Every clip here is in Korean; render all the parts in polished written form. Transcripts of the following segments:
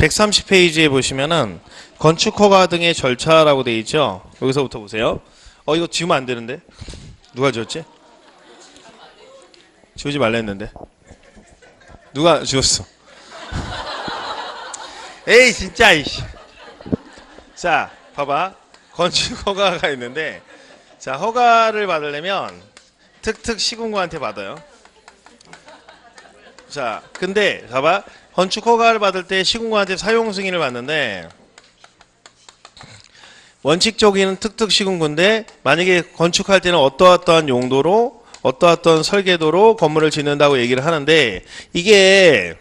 130페이지에 보시면은 건축 허가 등의 절차라고 돼 있죠. 여기서부터 보세요. 이거 지우면 안 되는데. 누가 지웠지? 지우지 말라 했는데. 누가 지웠어? 에이 진짜 이씨. 자, 봐봐. 건축 허가가 있는데, 자, 허가를 받으려면 특특 시군구한테 받아요. 자, 근데 봐봐. 건축 허가를 받을 때 시군구한테 사용 승인을 받는데, 원칙적인 특특 시군구인데 만약에 건축할 때는 어떠어떠한 용도로 어떠어떠한 설계도로 건물을 짓는다고 얘기를 하는데, 이게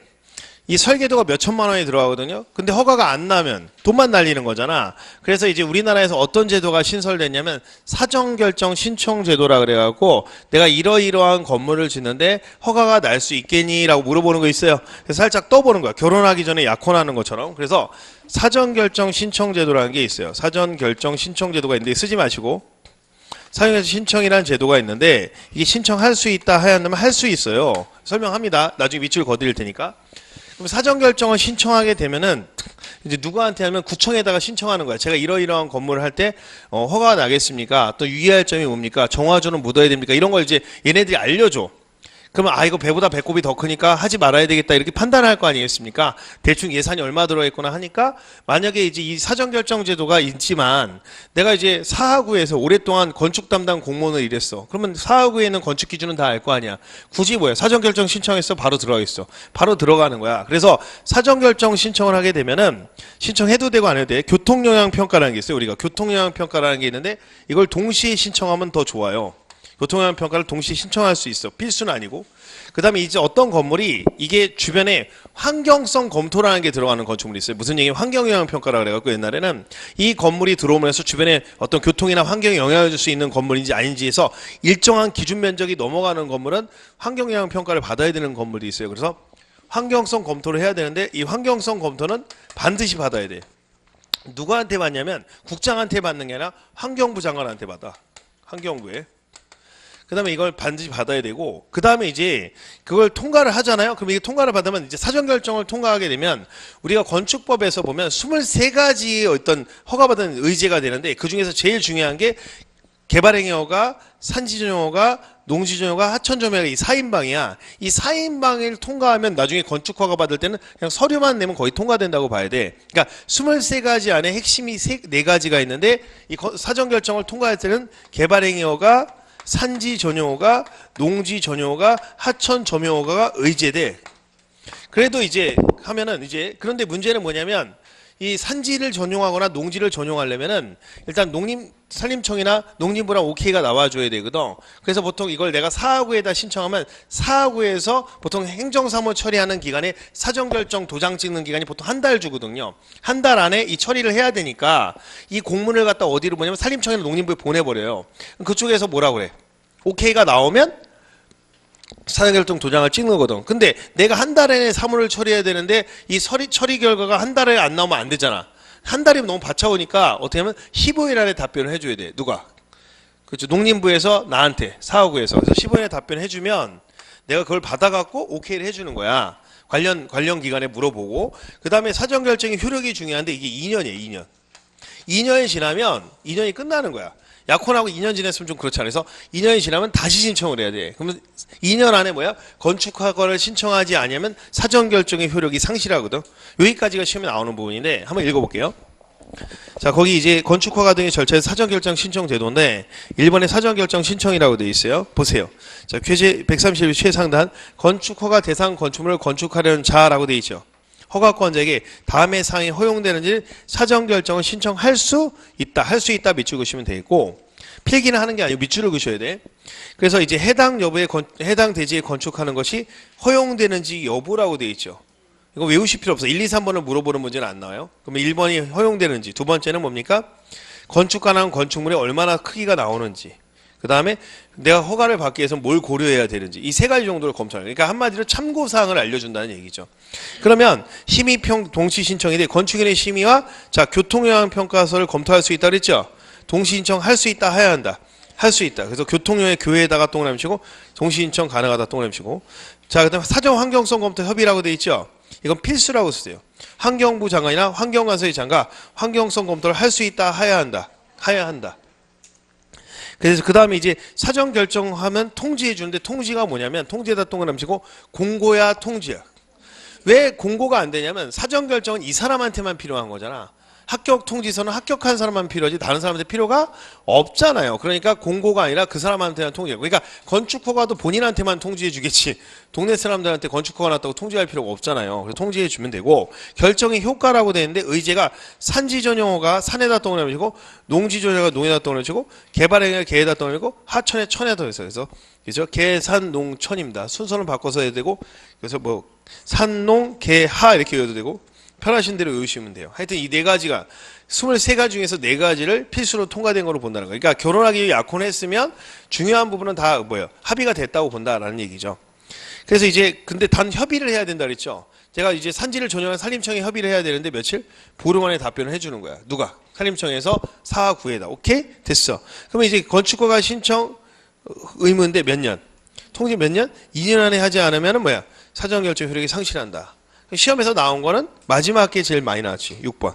이 설계도가 몇 천만 원이 들어가거든요. 근데 허가가 안 나면 돈만 날리는 거잖아. 그래서 이제 우리나라에서 어떤 제도가 신설됐냐면 사전결정 신청 제도라 그래갖고, 내가 이러이러한 건물을 짓는데 허가가 날 수 있겠니? 라고 물어보는 거 있어요. 그래서 살짝 떠보는 거야. 결혼하기 전에 약혼하는 것처럼. 그래서 사전결정 신청 제도라는 게 있어요. 사전결정 신청 제도가 있는데 쓰지 마시고, 사용해서 신청이라는 제도가 있는데, 이게 신청할 수 있다 하야 한다면 할 수 있어요. 설명합니다. 나중에 밑줄 거드릴 테니까. 그럼 사전 결정을 신청하게 되면은 이제 누구한테 하면 구청에다가 신청하는 거야. 제가 이러이러한 건물을 할 때 허가가 나겠습니까? 또 유의할 점이 뭡니까? 정화조는 묻어야 됩니까? 이런 걸 이제 얘네들이 알려줘. 그러면 이거 배보다 배꼽이 더 크니까 하지 말아야 되겠다 이렇게 판단할 거 아니겠습니까? 대충 예산이 얼마 들어있구나 하니까, 만약에 이제 이 사전결정 제도가 있지만 내가 이제 사하구에서 오랫동안 건축 담당 공무원을 일했어. 그러면 사하구에 있는 건축 기준은 다 알 거 아니야. 굳이 뭐야? 사전결정 신청했어? 바로 들어가겠어. 바로 들어가는 거야. 그래서 사전결정 신청을 하게 되면은 신청해도 되고 안 해도 돼. 교통영향평가라는 게 있어요. 우리가 교통영향평가라는 게 있는데, 이걸 동시에 신청하면 더 좋아요. 교통영향 평가를 동시에 신청할 수 있어. 필수는 아니고. 그 다음에 이제 어떤 건물이 이게 주변에 환경성 검토라는 게 들어가는 건축물이 있어요. 무슨 얘기냐면 환경영향 평가라 그래갖고, 옛날에는 이 건물이 들어오면서 주변에 어떤 교통이나 환경에 영향을 줄 수 있는 건물인지 아닌지 해서 일정한 기준 면적이 넘어가는 건물은 환경영향 평가를 받아야 되는 건물이 있어요. 그래서 환경성 검토를 해야 되는데, 이 환경성 검토는 반드시 받아야 돼. 누구한테 받냐면 국장한테 받는 게 아니라 환경부 장관한테 받아. 환경부에. 그 다음에 이걸 반드시 받아야 되고, 그 다음에 이제 그걸 통과를 하잖아요. 그럼 이게 통과를 받으면 이제 사전결정을 통과하게 되면, 우리가 건축법에서 보면 23가지의 어떤 허가받은 의제가 되는데, 그 중에서 제일 중요한 게 개발행위허가, 산지전용허가, 농지전용허가, 하천조명허가, 이 4인방이야. 이 4인방을 통과하면 나중에 건축허가 받을 때는 그냥 서류만 내면 거의 통과된다고 봐야 돼. 그러니까 23가지 안에 핵심이 4가지가 있는데, 이 사전결정을 통과할 때는 개발행위허가, 산지 전용허가, 농지 전용허가, 하천 점용허가가 의제돼. 그래도 이제 하면은 이제, 그런데 문제는 뭐냐면, 이 산지를 전용하거나 농지를 전용하려면은 일단 산림청이나 농림부랑 오케이가 나와줘야 되거든. 그래서 보통 이걸 내가 사하구에다 신청하면 사하구에서 보통 행정사무 처리하는 기간에 사전결정 도장 찍는 기간이 보통 한 달 주거든요. 한 달 안에 이 처리를 해야 되니까 이 공문을 갖다 어디로 보냐면 산림청이나 농림부에 보내버려요. 그쪽에서 뭐라 그래? 오케이가 나오면 사전결정 도장을 찍는 거거든. 근데 내가 한 달 안에 사무를 처리해야 되는데 이 처리 결과가 한 달에 안 나오면 안 되잖아. 한 달이면 너무 벅차오니까 어떻게 하면 15일 안에 답변을 해줘야 돼. 누가? 그렇죠. 농림부에서 나한테, 사하구에서. 그래서 15일에 답변을 해주면 내가 그걸 받아갖고 오케이를 해주는 거야. 관련 기관에 물어보고. 그 다음에 사전결정의 효력이 중요한데, 이게 2년이에요. 2년. 2년이 지나면 2년이 끝나는 거야. 약혼하고 2년 지났으면 좀 그렇지 않아서 2년이 지나면 다시 신청을 해야 돼. 그러면 2년 안에 뭐야? 건축허가를 신청하지 않으면 사전결정의 효력이 상실하거든. 여기까지가 시험에 나오는 부분인데 한번 읽어볼게요. 자, 거기 이제 건축허가 등의 절차에 사전결정 신청 제도인데 1번에 사전결정 신청이라고 되어 있어요. 보세요. 자, 쾌제 131 최상단 건축허가 대상 건축물을 건축하려는 자라고 되어 있죠. 허가권자에게 다음의 사항이 허용되는지 사전결정을 신청할 수 있다. 할 수 있다 밑줄 그시면 되겠고, 필기는 하는 게 아니고 밑줄을 그셔야 돼. 그래서 이제 해당 대지에 건축하는 것이 허용되는지 여부라고 되어 있죠. 이거 외우실 필요 없어. 1, 2, 3번을 물어보는 문제는 안 나와요. 그러면 1번이 허용되는지, 두 번째는 뭡니까? 건축 가능한 건축물이 얼마나 크기가 나오는지, 그 다음에 내가 허가를 받기 위해서 뭘 고려해야 되는지, 이 3가지 정도를 검토하는 거예요. 그러니까 한마디로 참고사항을 알려준다는 얘기죠. 그러면 심의평 동시 신청이 돼. 건축인의 심의와 자 교통영향평가서를 검토할 수 있다 그랬죠. 동시 신청할 수 있다 해야 한다. 할 수 있다. 그래서 교통영향 교회에다가 동그라미 치고 동시 신청 가능하다 동그라미 치고. 자, 그다음 사전 환경성 검토 협의라고 돼 있죠. 이건 필수라고 쓰세요. 환경부 장관이나 환경관서의 장관, 환경성 검토를 할 수 있다, 해야 한다. 해야 한다. 그래서 그 다음에 이제 사전 결정하면 통지해 주는데 통지가 뭐냐면 통지에다 동그라미 치고 공고야 통지야. 왜 공고가 안 되냐면 사전 결정은 이 사람한테만 필요한 거잖아. 합격 통지서는 합격한 사람만 필요하지 다른 사람한테 필요가 없잖아요. 그러니까 공고가 아니라 그 사람한테만 통지해. 그러니까 건축허가도 본인한테만 통지해 주겠지. 동네 사람들한테 건축허가 났다고 통지할 필요가 없잖아요. 그래서 통지해 주면 되고 결정의 효과라고 되어 있는데 의제가 산지 전용허가 산에다 동그라미 치고 농지 조절가 농에다 동그라미 치고 개발행위가 개에다 동그라미 치고 하천에 천에다 해서 그래서 개산 농천입니다. 순서를 바꿔서 해야 되고 그래서 뭐 산농 개하 이렇게 외워도 되고 편하신 대로 외우시면 돼요. 하여튼 이 네 가지가 23가지 중에서 4가지를 필수로 통과된 거로 본다는 거예요. 그러니까 결혼하기 위해 약혼했으면 중요한 부분은 다 뭐예요? 합의가 됐다고 본다라는 얘기죠. 그래서 이제 근데 단 협의를 해야 된다 그랬죠. 제가 이제 산지를 전용한 산림청에 협의를 해야 되는데 며칠? 보름 안에 답변을 해주는 거야. 누가? 산림청에서 사하 구에다. 오케이? 됐어. 그러면 이제 건축허가 신청 의무인데 몇 년? 통지 몇 년? 2년 안에 하지 않으면 뭐야? 사전결정 효력이 상실한다. 시험에서 나온 거는 마지막 게 제일 많이 나왔지. 6번.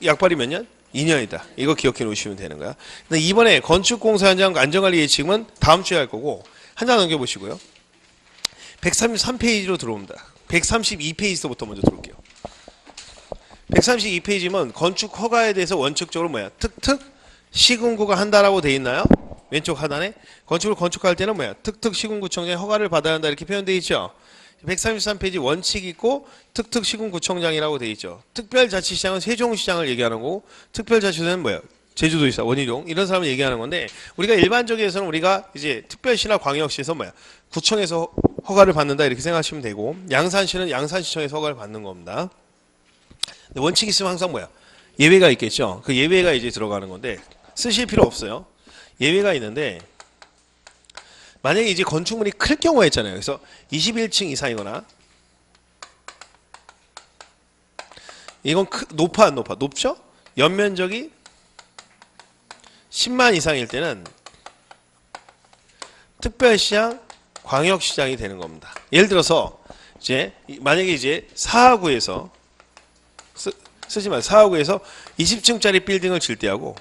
약발이 몇 년? 2년이다. 이거 기억해 놓으시면 되는 거야. 근데 이번에 건축공사 현장 안전관리 예칙은 다음 주에 할 거고 한 장 넘겨보시고요. 133페이지로 들어옵니다. 132페이지부터 먼저 들어올게요. 132페이지면 건축허가에 대해서 원칙적으로 뭐야? 특특 시군구가 한다라고 돼 있나요? 왼쪽 하단에 건축을 건축할 때는 뭐야? 특특 시군구청장의 허가를 받아야 한다 이렇게 표현되어 있죠. 133페이지 원칙이 있고 특특시군구청장이라고 돼 있죠. 특별자치시장은 세종시장을 얘기하는 거고 특별자치도는 뭐야? 제주도지사, 원희룡 이런 사람을 얘기하는 건데 우리가 일반적에서는 우리가 이제 특별시나 광역시에서 뭐야? 구청에서 허가를 받는다 이렇게 생각하시면 되고 양산시는 양산시청에서 허가를 받는 겁니다. 근데 원칙이 있으면 항상 뭐야? 예외가 있겠죠. 그 예외가 이제 들어가는 건데 쓰실 필요 없어요. 예외가 있는데 만약에 이제 건축물이 클 경우가 있잖아요. 그래서 21층 이상이거나 이건 높아 안 높아? 높죠? 연면적이 10만 이상일 때는 특별시장, 광역시장이 되는 겁니다. 예를 들어서 이제 만약에 이제 사하구에서 쓰지 말고 사하구에서 20층짜리 빌딩을 질 때하고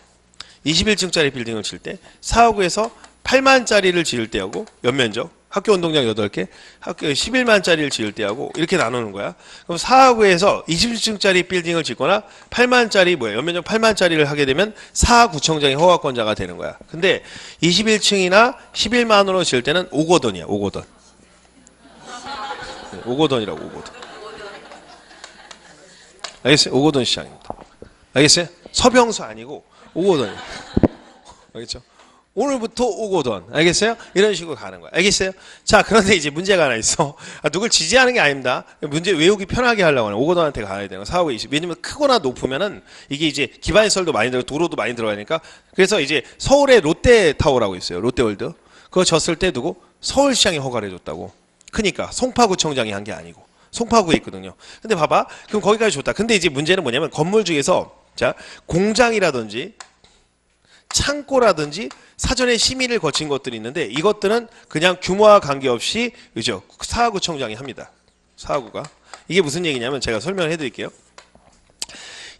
21층짜리 빌딩을 질 때 사하구에서 8만짜리를 지을 때하고 연면적 학교 운동장 8개 학교 11만짜리를 지을 때하고 이렇게 나누는 거야. 그럼 사하구에서 21층짜리 빌딩을 짓거나 8만짜리 뭐야 연면적 8만짜리를 하게 되면 사하구청장이 허가권자가 되는 거야. 근데 21층이나 11만으로 지을 때는 오거돈이야. 오거돈. 오거돈이라고 오거돈. 알겠어요? 오거돈 시장입니다. 알겠어요? 서병수 아니고 오거돈이야. 알겠죠? 오늘부터 오거돈. 알겠어요? 이런 식으로 가는 거야. 알겠어요? 자, 그런데 이제 문제가 하나 있어. 누굴 지지하는 게 아닙니다. 문제 외우기 편하게 하려고 하는 오거돈한테 가야 되는 거. 4하고 20. 왜냐면 크거나 높으면은 이게 이제 기반시설도 많이 들어가고 도로도 많이 들어가니까 그래서 이제 서울에 롯데타워라고 있어요. 롯데월드. 그거 졌을 때 누구? 서울시장이 허가를 해줬다고. 크니까 송파구청장이 한 게 아니고. 송파구에 있거든요. 근데 봐봐. 그럼 거기까지 좋다. 근데 이제 문제는 뭐냐면 건물 중에서 자, 공장이라든지 창고라든지 사전에 심의를 거친 것들이 있는데 이것들은 그냥 규모와 관계없이 그죠? 사하구청장이 합니다. 사하구가. 이게 무슨 얘기냐면 제가 설명을 해드릴게요.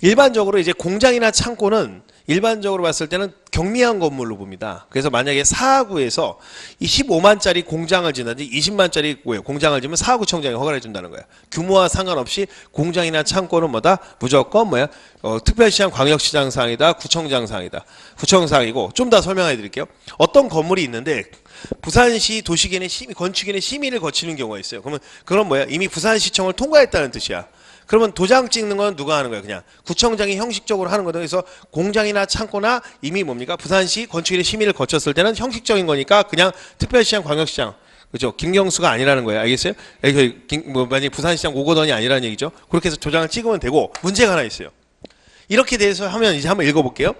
일반적으로 이제 공장이나 창고는 일반적으로 봤을 때는 경미한 건물로 봅니다. 그래서 만약에 사하구에서 이 15만짜리 공장을 짓는지 20만짜리 공장을 짓면 사하구청장이 허가를 해준다는 거야. 규모와 상관없이 공장이나 창고는 뭐다? 무조건 뭐야? 특별시장 광역시장 사항이다. 구청장 사항이다. 구청 사항이고 좀 더 설명해 드릴게요. 어떤 건물이 있는데 부산시 도시계획 건축인의 심의를 거치는 경우가 있어요. 그러면 그건 뭐야? 이미 부산시청을 통과했다는 뜻이야. 그러면 도장 찍는 건 누가 하는 거예요? 그냥 구청장이 형식적으로 하는 거든. 그래서 공장이나 창고나 이미 뭡니까? 부산시 건축인의 심의를 거쳤을 때는 형식적인 거니까 그냥 특별시장, 광역시장, 그죠? 김경수가 아니라는 거예요. 알겠어요? 만약에 부산시장 오거돈이 아니라는 얘기죠. 그렇게 해서 도장을 찍으면 되고 문제가 하나 있어요. 이렇게 돼서 하면 이제 한번 읽어볼게요.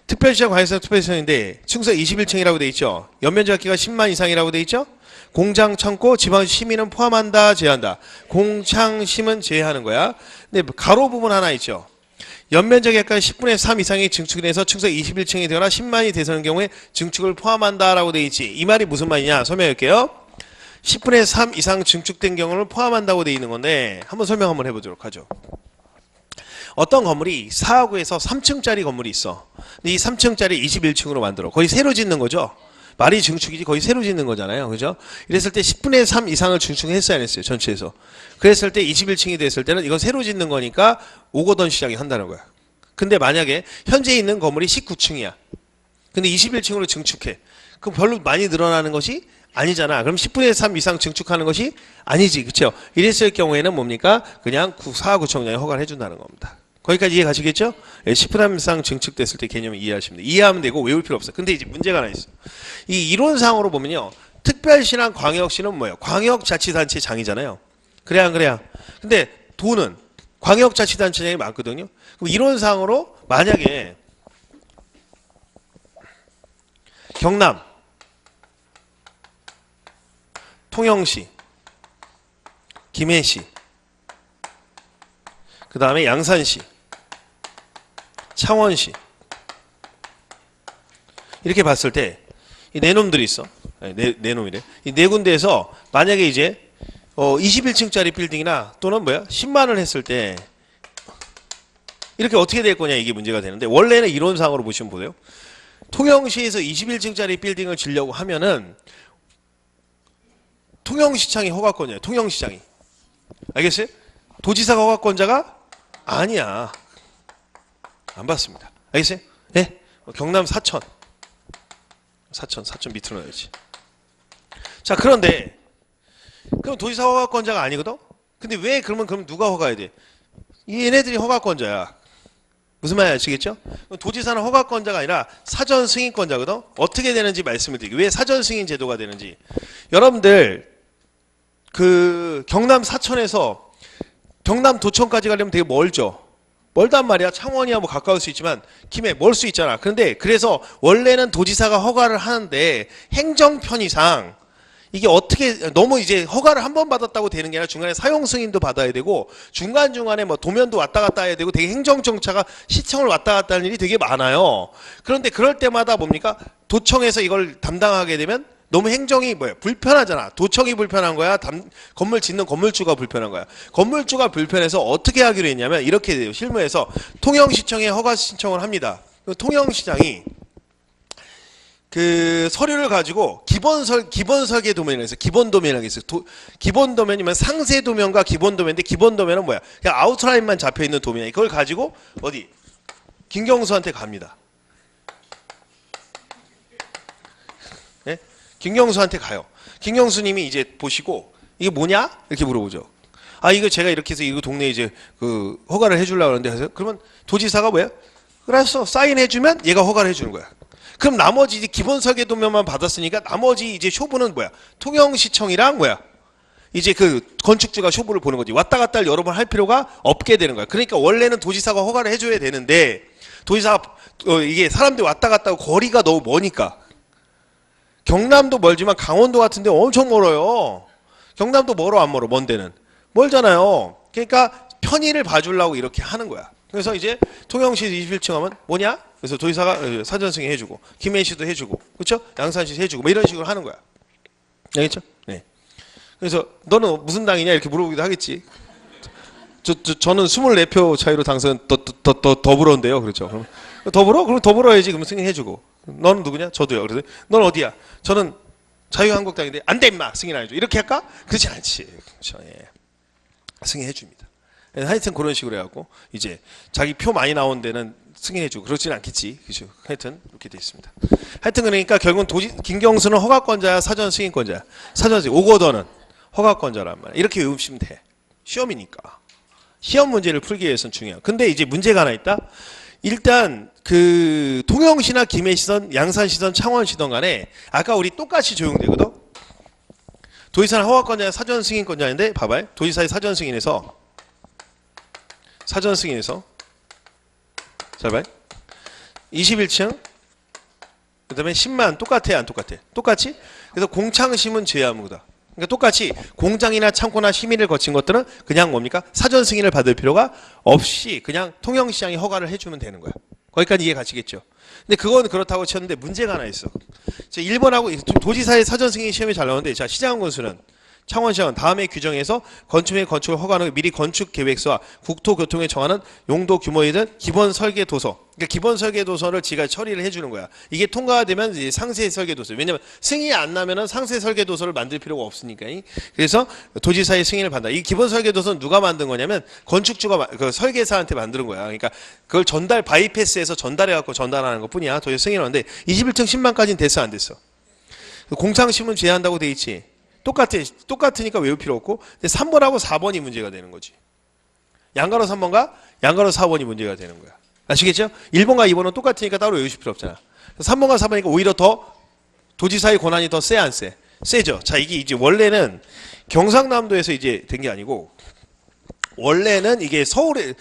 특별시장, 광역시장, 특별시장인데 층수 21층이라고 돼 있죠. 연면적기가 10만 이상이라고 돼 있죠. 공장, 창고, 지방 시민은 포함한다, 제한다. 공창심은 제외하는 거야. 근데 가로 부분 하나 있죠. 연면적이 약간 10분의 3 이상이 증축이 돼서 층수 21층이 되거나 10만이 되서는 경우에 증축을 포함한다라고 돼 있지. 이 말이 무슨 말이냐? 설명할게요. 10분의 3 이상 증축된 경우를 포함한다고 되어 있는 건데 한번 설명 한번 해보도록 하죠. 어떤 건물이 4하구에서 3층짜리 건물이 있어. 근데 이 3층짜리 21층으로 만들어. 거의 새로 짓는 거죠. 말이 증축이지 거의 새로 짓는 거잖아요. 그죠? 이랬을 때 10분의 3 이상을 증축했어야 안 했어요. 전체에서. 그랬을 때 21층이 됐을 때는 이건 새로 짓는 거니까 오거돈 시장이 한다는 거야. 근데 만약에 현재 있는 건물이 19층이야. 근데 21층으로 증축해. 그럼 별로 많이 늘어나는 것이 아니잖아. 그럼 10분의 3 이상 증축하는 것이 아니지. 그쵸? 이랬을 경우에는 뭡니까? 그냥 4구청장이 허가를 해준다는 겁니다. 거기까지 이해 가시겠죠? 10분의 3 이상 증축됐을 때 개념을 이해하시면 돼. 이해하면 되고 외울 필요 없어. 근데 이제 문제가 하나 있어. 이 이론상으로 보면요. 특별시랑 광역시는 뭐예요? 광역자치단체장이잖아요. 그래야 안 그래야? 근데 돈은 광역자치단체장이 많거든요. 그럼 이론상으로 만약에 경남, 통영시, 김해시, 그 다음에 양산시, 창원시 이렇게 봤을 때 이 네 놈들이 있어. 네 놈이래. 이 네 군데에서 만약에 이제 21층짜리 빌딩이나 또는 뭐야 10만을 했을 때 이렇게 어떻게 될 거냐 이게 문제가 되는데 원래는 이론상으로 보시면 보세요. 통영시에서 21층짜리 빌딩을 지려고 하면은 통영시장이 허가권이에요. 통영시장이. 알겠어요? 도지사가 허가권자가 아니야. 안 받습니다. 알겠어요? 네? 경남 사천 밑으로 넣어야지. 자, 그런데 그럼 도지사 허가권자가 아니거든? 근데 왜 그럼 누가 허가해야 돼? 얘네들이 허가권자야. 무슨 말인지 아시겠죠? 도지사는 허가권자가 아니라 사전 승인권자거든? 어떻게 되는지 말씀을 드릴게요. 왜 사전 승인 제도가 되는지. 여러분들 그 경남 사천에서 경남 도청까지 가려면 되게 멀죠? 멀단 말이야. 창원이야 뭐 가까울 수 있지만 김해 멀 수 있잖아. 그런데 그래서 원래는 도지사가 허가를 하는데 행정편의상 이게 어떻게 너무 이제 허가를 한 번 받았다고 되는 게 아니라 중간에 사용 승인도 받아야 되고 중간중간에 뭐 도면도 왔다 갔다 해야 되고 되게 행정정차가 시청을 왔다 갔다 하는 일이 되게 많아요. 그런데 그럴 때마다 뭡니까? 도청에서 이걸 담당하게 되면 너무 행정이 뭐야? 불편하잖아. 도청이 불편한 거야? 건물 짓는 건물주가 불편한 거야? 건물주가 불편해서 어떻게 하기로 했냐면 이렇게 돼요. 실무에서 통영시청에 허가 신청을 합니다. 통영시장이 그 서류를 가지고 기본 설계 도면이라고 해서 기본 도면이라고 있어요. 기본 도면이면 상세 도면과 기본 도면인데 기본 도면은 뭐야? 그냥 아웃라인만 잡혀 있는 도면이야. 그걸 가지고 어디? 김경수한테 갑니다. 네? 김경수한테 가요. 김경수님이 이제 보시고 이게 뭐냐? 이렇게 물어보죠. 아 이거 제가 이렇게 해서 이거 동네에 이제 그 허가를 해주려고 하는데 하세요. 그러면 도지사가 뭐야? 그래서 사인해주면 얘가 허가를 해주는 거야. 그럼 나머지 이제 기본 설계 도면만 받았으니까 나머지 이제 쇼부는 뭐야? 통영시청이랑 뭐야? 이제 그 건축주가 쇼부를 보는 거지. 왔다 갔다를 여러 번 할 필요가 없게 되는 거야. 그러니까 원래는 도지사가 허가를 해줘야 되는데 도지사가 이게 사람들이 왔다 갔다 하고 거리가 너무 머니까 경남도 멀지만 강원도 같은 데 엄청 멀어요. 경남도 멀어 안 멀어? 먼 데는 멀잖아요. 그러니까 편의를 봐주려고 이렇게 하는 거야. 그래서 이제 통영시에서 21층 하면 뭐냐? 그래서 도지사가 사전 승인 해주고 김해시도 해주고 그렇죠? 양산시도 해주고 뭐 이런 식으로 하는 거야. 알겠죠? 네. 그래서 너는 무슨 당이냐 이렇게 물어보기도 하겠지. 저는 24표 차이로 당선 더불어인데요. 그렇죠? 그럼 더불어? 그럼 더불어 해야지. 그러면 승인해주고. 너는 누구냐? 저도요. 그래서 넌 어디야? 저는 자유한국당인데 안 돼 임마 승인 안 해줘. 이렇게 할까? 그렇지 않지. 그렇죠? 예. 승인해줍니다. 하여튼 그런 식으로 해갖고 이제 자기 표 많이 나온 데는 승인해주고 그렇지는 않겠지. 그죠? 하여튼 이렇게 돼 있습니다. 하여튼 그러니까 결국은 김경수는 허가권자야, 사전 승인권자야. 사전 승인. 오거더는 허가권자란 말이야. 이렇게 외우시면 돼. 시험이니까. 시험 문제를 풀기 위해서는 중요해요. 근데 이제 문제가 하나 있다. 일단 그 통영시나 김해시든 양산시든 창원시든 간에 아까 우리 똑같이 적용되거든. 도지사는 허가권자야, 사전 승인권자인데 봐봐요. 도지사의 사전 승인에서 잘 봐요. 21층 그 다음에 10만 똑같아 안 똑같아? 똑같이? 그래서 공창심은 제외하무다. 그러니까 똑같이 공장이나 창고나 시민을 거친 것들은 그냥 뭡니까? 사전 승인을 받을 필요가 없이 그냥 통영시장이 허가를 해주면 되는 거야. 거기까지 이해 가시겠죠? 근데 그건 그렇다고 쳤는데 문제가 하나 있어. 1번하고 도지사의 사전 승인 시험이 잘 나오는데 자 시장 건수는 창원시장은 다음에 규정에서 건축의 건축을 허가하는 미리 건축 계획서와 국토교통에 정하는 용도 규모에 대한 기본 설계 도서. 그러니까 기본 설계 도서를 지가 처리를 해주는 거야. 이게 통과가 되면 이제 상세 설계 도서. 왜냐면 승인이 안 나면은 상세 설계 도서를 만들 필요가 없으니까. 그래서 도지사의 승인을 받는다. 이 기본 설계 도서는 누가 만든 거냐면 건축주가 그 설계사한테 만드는 거야. 그러니까 그걸 바이패스해서 전달해갖고 전달하는 것뿐이야. 도지사 승인을 하는데 21층 10만까지는 됐어 안 됐어? 공상시문 제한한다고 돼 있지. 똑같으니까 외울 필요 없고. 근데 3번하고 4번이 문제가 되는 거지. 양가로 3번과 양가로 4번이 문제가 되는 거야. 아시겠죠? 1번과 2번은 똑같으니까 따로 외우실 필요 없잖아. 3번과 4번이니까 오히려 더 도지사의 권한이 더 세 안 세? 세죠. 자, 이게 이제 원래는 경상남도에서 이제 된 게 아니고 원래는 이게 서울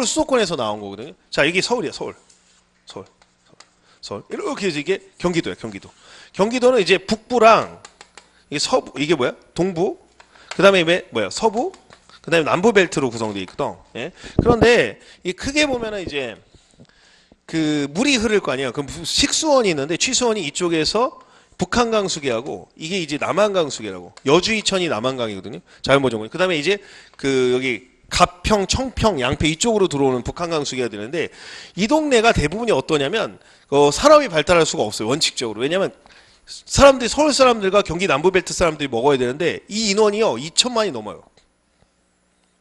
수도권에서 나온 거거든요. 자, 이게 서울이야, 서울. 이렇게 해서 이게 경기도야, 경기도. 경기도는 이제 북부랑 이게 서부, 이게 뭐야? 동부. 그 다음에 뭐야? 서부. 그 다음에 남부 벨트로 구성되어 있거든. 예? 그런데 이 크게 보면은 이제 그 물이 흐를 거 아니에요. 그 식수원이 있는데 취수원이 이쪽에서 북한강 수계하고 이게 이제 남한강 수계라고. 여주 이천이 남한강이거든요. 자연보전군. 그 다음에 이제 그 여기 가평, 청평, 양평 이쪽으로 들어오는 북한강 수계가 되는데 이 동네가 대부분이 어떠냐면 사람이 발달할 수가 없어요. 원칙적으로. 왜냐면 사람들이 서울 사람들과 경기 남부벨트 사람들이 먹어야 되는데 이 인원이요 2천만이 넘어요.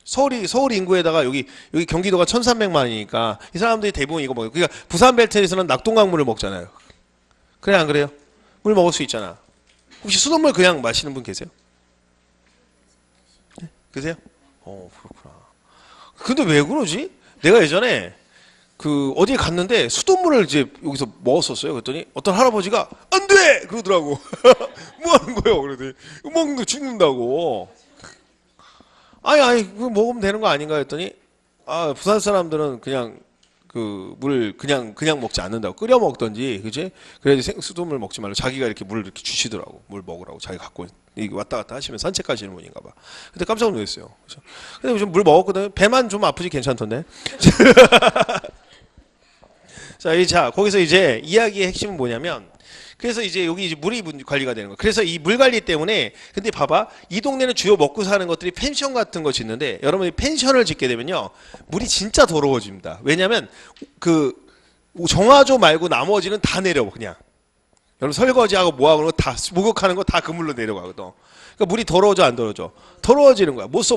서울 인구에다가 여기 경기도가 1,300만이니까 이 사람들이 대부분 이거 먹어요. 그러니까 부산 벨트에서는 낙동강물을 먹잖아요. 그래 안 그래요? 물 먹을 수 있잖아. 혹시 수돗물 그냥 마시는 분 계세요? 네? 계세요? 그렇구나. 근데 왜 그러지? 내가 예전에 그 어디에 갔는데 수돗물을 이제 여기서 먹었었어요. 그랬더니 어떤 할아버지가 안 돼! 그러더라고. 뭐 하는 거예요? 그러더니 먹는 거 죽는다고. 아니 그거 먹으면 되는 거 아닌가 했더니 부산 사람들은 그냥 그 물 그냥 먹지 않는다고 끓여 먹던지 그지? 그래야지 수돗물 먹지 말고 자기가 이렇게 물을 이렇게 주시더라고. 물 먹으라고 자기 갖고 왔다 갔다 하시면 산책하시는 분인가 봐. 근데 깜짝 놀랐어요. 그죠? 근데 좀 물 먹었거든. 배만 좀 아프지 괜찮던데. 자, 거기서 이제 이야기의 핵심은 뭐냐면, 그래서 이제 여기 이제 물이 관리가 되는 거예요. 그래서 이 물 관리 때문에, 근데 봐봐. 이 동네는 주요 먹고 사는 것들이 펜션 같은 거 짓는데, 여러분이 펜션을 짓게 되면요. 물이 진짜 더러워집니다. 왜냐면, 정화조 말고 나머지는 다 내려와, 그냥. 여러분 설거지하고 뭐하고 다, 목욕하는 거 다 그 물로 내려가거든. 그러니까 물이 더러워져, 안 더러워져? 더러워지는 거야. 못 써.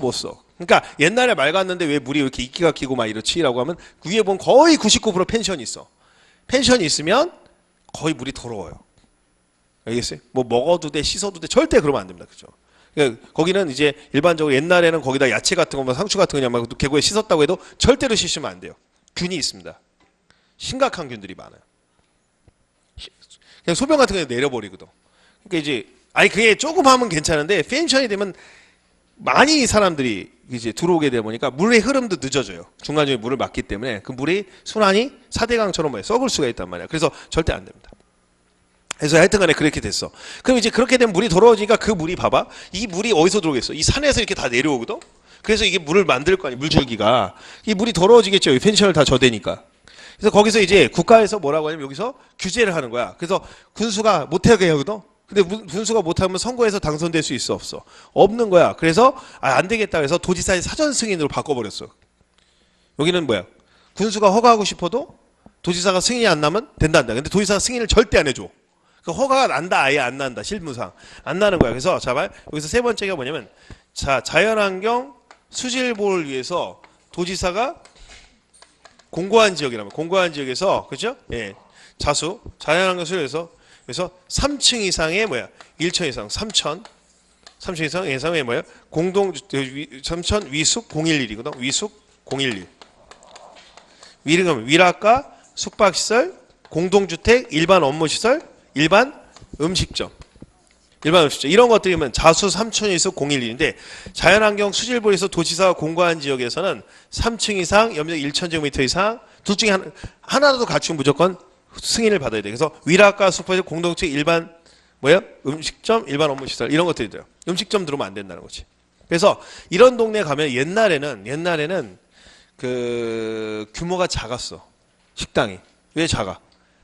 그러니까 옛날에 맑았는데 왜 물이 이렇게 이끼가 끼고 막 이렇지라고 하면 위에 보면 거의 99% 펜션이 있어. 펜션이 있으면 거의 물이 더러워요. 알겠어요? 뭐 먹어도 돼, 씻어도 돼. 절대 그러면 안 됩니다. 그죠? 그러니까 거기는 이제 일반적으로 옛날에는 거기다 야채 같은 거, 뭐 상추 같은 거 그냥 막 개구에 씻었다고 해도 절대로 씻으면 안 돼요. 균이 있습니다. 심각한 균들이 많아요. 그냥 소변 같은 거 내려버리거든. 그러니까 이제 그게 조금 하면 괜찮은데 펜션이 되면 많이 사람들이 이제 들어오게 되다 보니까 물의 흐름도 늦어져요. 중간중간에 물을 막기 때문에 그 물이 순환이 사대강처럼 썩을 수가 있단 말이야. 그래서 절대 안 됩니다. 그래서 하여튼간에 그렇게 됐어. 그럼 이제 그렇게 되면 물이 더러워지니까 그 물이 봐봐. 이 물이 어디서 들어오겠어? 이 산에서 이렇게 다 내려오거든. 그래서 이게 물을 만들 거 아니야. 물줄기가. 이 물이 더러워지겠죠. 이 펜션을 다 저대니까. 그래서 거기서 이제 국가에서 뭐라고 하냐면 여기서 규제를 하는 거야. 그래서 군수가 못하게 하거든. 근데 군수가 못하면 선거에서 당선될 수 있어 없어? 없는 거야. 그래서 안 되겠다 그래서 도지사의 사전 승인으로 바꿔버렸어. 여기는 뭐야? 군수가 허가하고 싶어도 도지사가 승인이 안 나면 된단다. 근데 도지사가 승인을 절대 안 해줘. 그러니까 허가가 난다 아예 안 난다. 실무상 안 나는 거야. 그래서 자, 여기서 세 번째가 뭐냐면 자연환경 수질보호를 위해서 도지사가 공고한 지역이라면 공고한 지역에서 그죠? 예. 자연환경 수질에서 그래서 3층 이상의 1천 이상 3천 이상 예상의 삼천 위숙 011이거든. 위숙 011. 위락과 숙박시설, 공동주택, 일반 업무시설, 일반 음식점 이런 것들이면 자수 3천 위숙 011인데 자연환경 수질보에서 도지사가 공고한 지역에서는 3층 이상 염력 1,000제곱미터 이상 둘 중에 하나라도 갖추면 무조건 승인을 받아야 돼. 그래서 위락과 숙박시설, 공동주택, 일반 음식점, 일반 업무시설 이런 것들이 돼요. 음식점 들어오면 안 된다는 거지. 그래서 이런 동네 가면 옛날에는 그 규모가 작았어. 식당이. 왜 작아?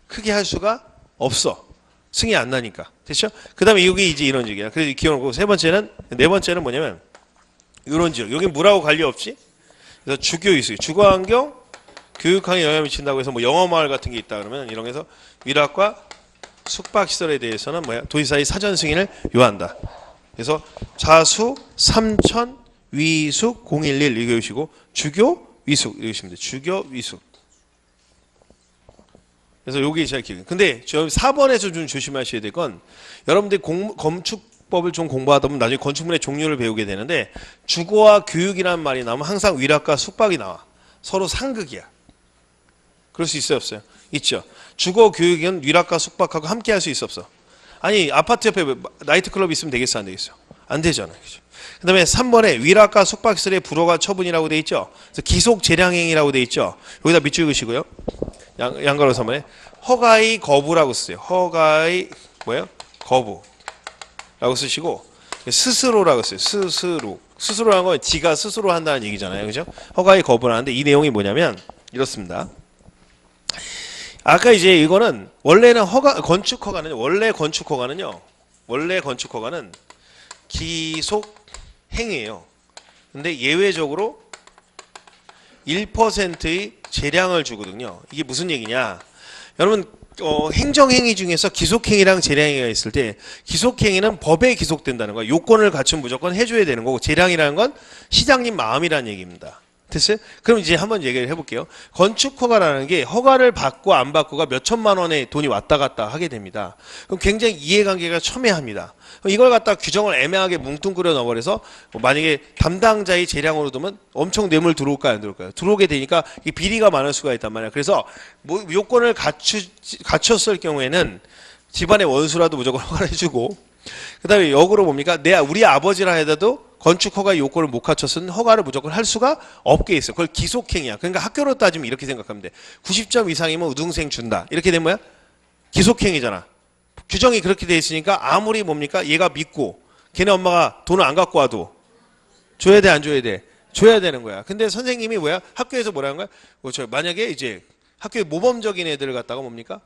크게 할 수가 없어. 승인 안 나니까. 됐죠? 그 다음에 여기 이제 이런 지역이야. 그래서 기억하고 네 번째는 뭐냐면, 이런 지역. 여기 물하고 관리 없지? 그래서 주교 위수, 주거환경, 교육환경에 영향을 미친다고 해서 뭐 영어마을 같은 게 있다 그러면 이런 게서 위락과 숙박시설에 대해서는 뭐야? 도지사의 사전 승인을 요한다. 그래서 자수, 삼천, 위숙, 011 이거 외우시고, 주교, 위숙 이러시면 돼요. 주교, 위숙. 그래서 여기 제가 기억. 근데 저 4번에서 좀 조심하셔야 될 건 여러분들이 건축법을 좀 공부하다 보면 나중에 건축물의 종류를 배우게 되는데 주거와 교육이라는 말이 나오면 항상 위락과 숙박이 나와. 서로 상극이야. 그럴 수 있어요, 없어요? 있죠. 주거, 교육은 위락과 숙박하고 함께 할 수 있어, 없어? 아니, 아파트 옆에 나이트클럽 있으면 되겠어, 안 되겠어? 안 되잖아요. 그죠? 그 다음에 3번에 위락과 숙박시설의 불허가 처분이라고 돼 있죠. 그래서 기속 재량행위라고 돼 있죠. 여기다 밑줄 그시고요. 양가로 3번에 허가의 거부라고 쓰세요. 허가의 뭐예요? 거부라고 쓰시고 스스로라고 써요. 스스로라는 건 지가 스스로 한다는 얘기잖아요. 그죠? 허가의 거부라는데 이 내용이 뭐냐면 이렇습니다. 아까 이제 이거는 원래는 건축 허가는요. 원래 건축 허가는 기속 행위예요. 근데 예외적으로 1%의 재량을 주거든요. 이게 무슨 얘기냐? 여러분 행정행위 중에서 기속행위랑 재량행위가 있을 때 기속행위는 법에 기속된다는 거야. 요건을 갖추면 무조건 해줘야 되는 거고 재량이라는 건 시장님 마음이라는 얘기입니다. 됐어요? 그럼 이제 한번 얘기를 해볼게요. 건축허가라는 게 허가를 받고 안 받고가 몇 천만 원의 돈이 왔다 갔다 하게 됩니다. 그럼 굉장히 이해관계가 첨예합니다. 이걸 갖다 규정을 애매하게 뭉뚱그려 넣어버려서 만약에 담당자의 재량으로 두면 엄청 뇌물 들어올까요? 안 들어올까요? 들어오게 되니까 이 비리가 많을 수가 있단 말이에요. 그래서 뭐 요건을 갖췄을 경우에는 집안의 원수라도 무조건 허가를 해주고 그 다음에 역으로 뭡니까? 우리 아버지라 해도 건축허가 요건을 못 갖췄으면 허가를 무조건 할 수가 없게 있어요. 그걸 기속행위야. 그러니까 학교로 따지면 이렇게 생각하면 돼. 90점 이상이면 우등생 준다. 이렇게 되면 뭐야? 기속행위잖아. 규정이 그렇게 돼 있으니까 아무리 뭡니까? 얘가 믿고 걔네 엄마가 돈을 안 갖고 와도 줘야 돼, 안 줘야 돼? 줘야 되는 거야. 근데 선생님이 뭐야? 학교에서 뭐라는 거야? 만약에 이제 학교에 모범적인 애들을 갖다가 뭡니까?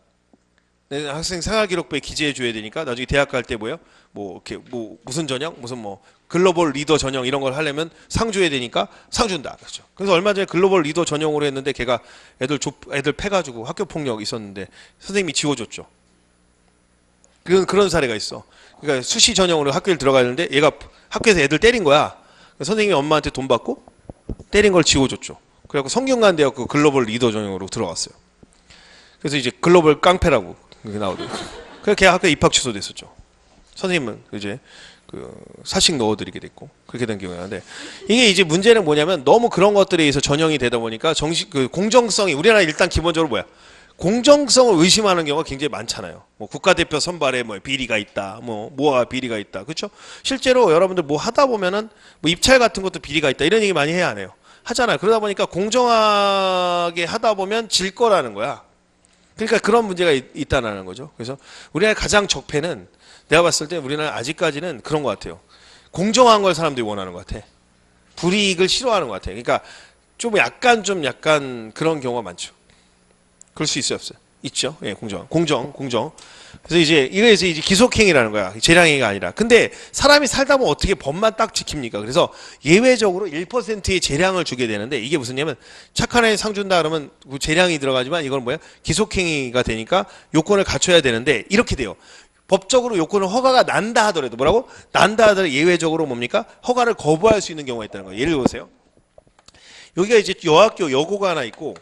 학생 생활기록부에 기재해 줘야 되니까 나중에 대학 갈 때 뭐예요? 이렇게 무슨 전형? 무슨 글로벌 리더 전형 이런 걸 하려면 상 줘야 되니까 상 준다. 그렇죠. 그래서 얼마 전에 글로벌 리더 전형으로 했는데 걔가 애들 패가지고 학교 폭력 있었는데 선생님이 지워줬죠. 그런 사례가 있어. 그러니까 수시 전형으로 학교를 들어가는데 얘가 학교에서 애들 때린 거야. 선생님이 엄마한테 돈 받고 때린 걸 지워줬죠. 그래갖고 성균관대학교 글로벌 리더 전형으로 들어갔어요. 그래서 이제 글로벌 깡패라고 나오더라고요. 그래서 걔 학교 입학 취소됐었죠. 선생님은 이제 사식 넣어드리게 됐고 그렇게 된 경우였는데 이게 이제 문제는 뭐냐면 너무 그런 것들에 의해서 전형이 되다 보니까 공정성이 우리나라 일단 기본적으로 뭐야? 공정성을 의심하는 경우가 굉장히 많잖아요. 국가대표 선발에 비리가 있다, 뭐가 비리가 있다, 그렇죠? 실제로 여러분들 하다 보면은 입찰 같은 것도 비리가 있다 이런 얘기 많이 해야 안 해요? 하잖아요. 그러다 보니까 공정하게 하다 보면 질 거라는 거야. 그러니까 그런 문제가 있다는 거죠. 그래서 우리나라 가장 적폐는 내가 봤을 때 우리나라 아직까지는 그런 것 같아요. 공정한 걸 사람들이 원하는 것 같아. 불이익을 싫어하는 것 같아. 그러니까 좀 약간 그런 경우가 많죠. 그럴 수 있어요, 없어요? 있죠. 예, 공정. 그래서 이거에서 이제 기속행위라는 거야. 재량행위가 아니라. 근데 사람이 살다 보면 어떻게 법만 딱 지킵니까? 그래서 예외적으로 1%의 재량을 주게 되는데 이게 무슨 냐면 착한 애 상 준다 그러면 재량이 들어가지만 이건 뭐야? 기속행위가 되니까 요건을 갖춰야 되는데 이렇게 돼요. 법적으로 요건을 허가가 난다 하더라도 뭐라고? 난다 하더라도 예외적으로 뭡니까? 허가를 거부할 수 있는 경우가 있다는 거예요. 예를 보세요. 여기가 이제 여학교 여고가 하나 있고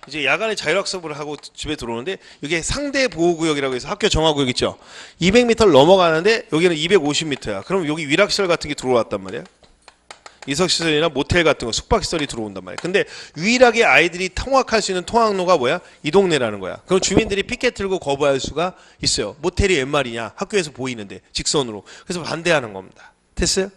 이제 야간에 자율학습을 하고 집에 들어오는데 이게 상대 보호구역이라고 해서 학교 정화구역 있죠. 200m를 넘어가는데 여기는 250m야. 그럼 여기 위락시설 같은 게 들어왔단 말이야. 이석시설이나 모텔 같은 거 숙박시설이 들어온단 말이야. 근데 유일하게 아이들이 통학할 수 있는 통학로가 뭐야? 이 동네라는 거야. 그럼 주민들이 피켓 들고 거부할 수가 있어요. 모텔이 웬 말이냐? 학교에서 보이는데 직선으로. 그래서 반대하는 겁니다. 됐어요?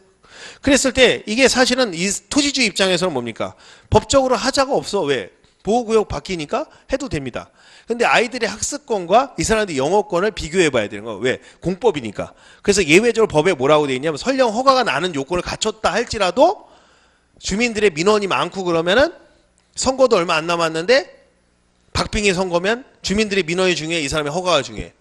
그랬을 때 이게 사실은 이 토지주 입장에서는 뭡니까? 법적으로 하자가 없어. 왜? 보호구역 바뀌니까 해도 됩니다. 근데 아이들의 학습권과 이 사람들의 영어권을 비교해 봐야 되는 거. 왜? 공법이니까. 그래서 예외적으로 법에 뭐라고 되어 있냐면 설령 허가가 나는 요건을 갖췄다 할지라도 주민들의 민원이 많고 그러면은 선거도 얼마 안 남았는데 박빙의 선거면 주민들의 민원이 중요해? 이 사람의 허가가 중요해?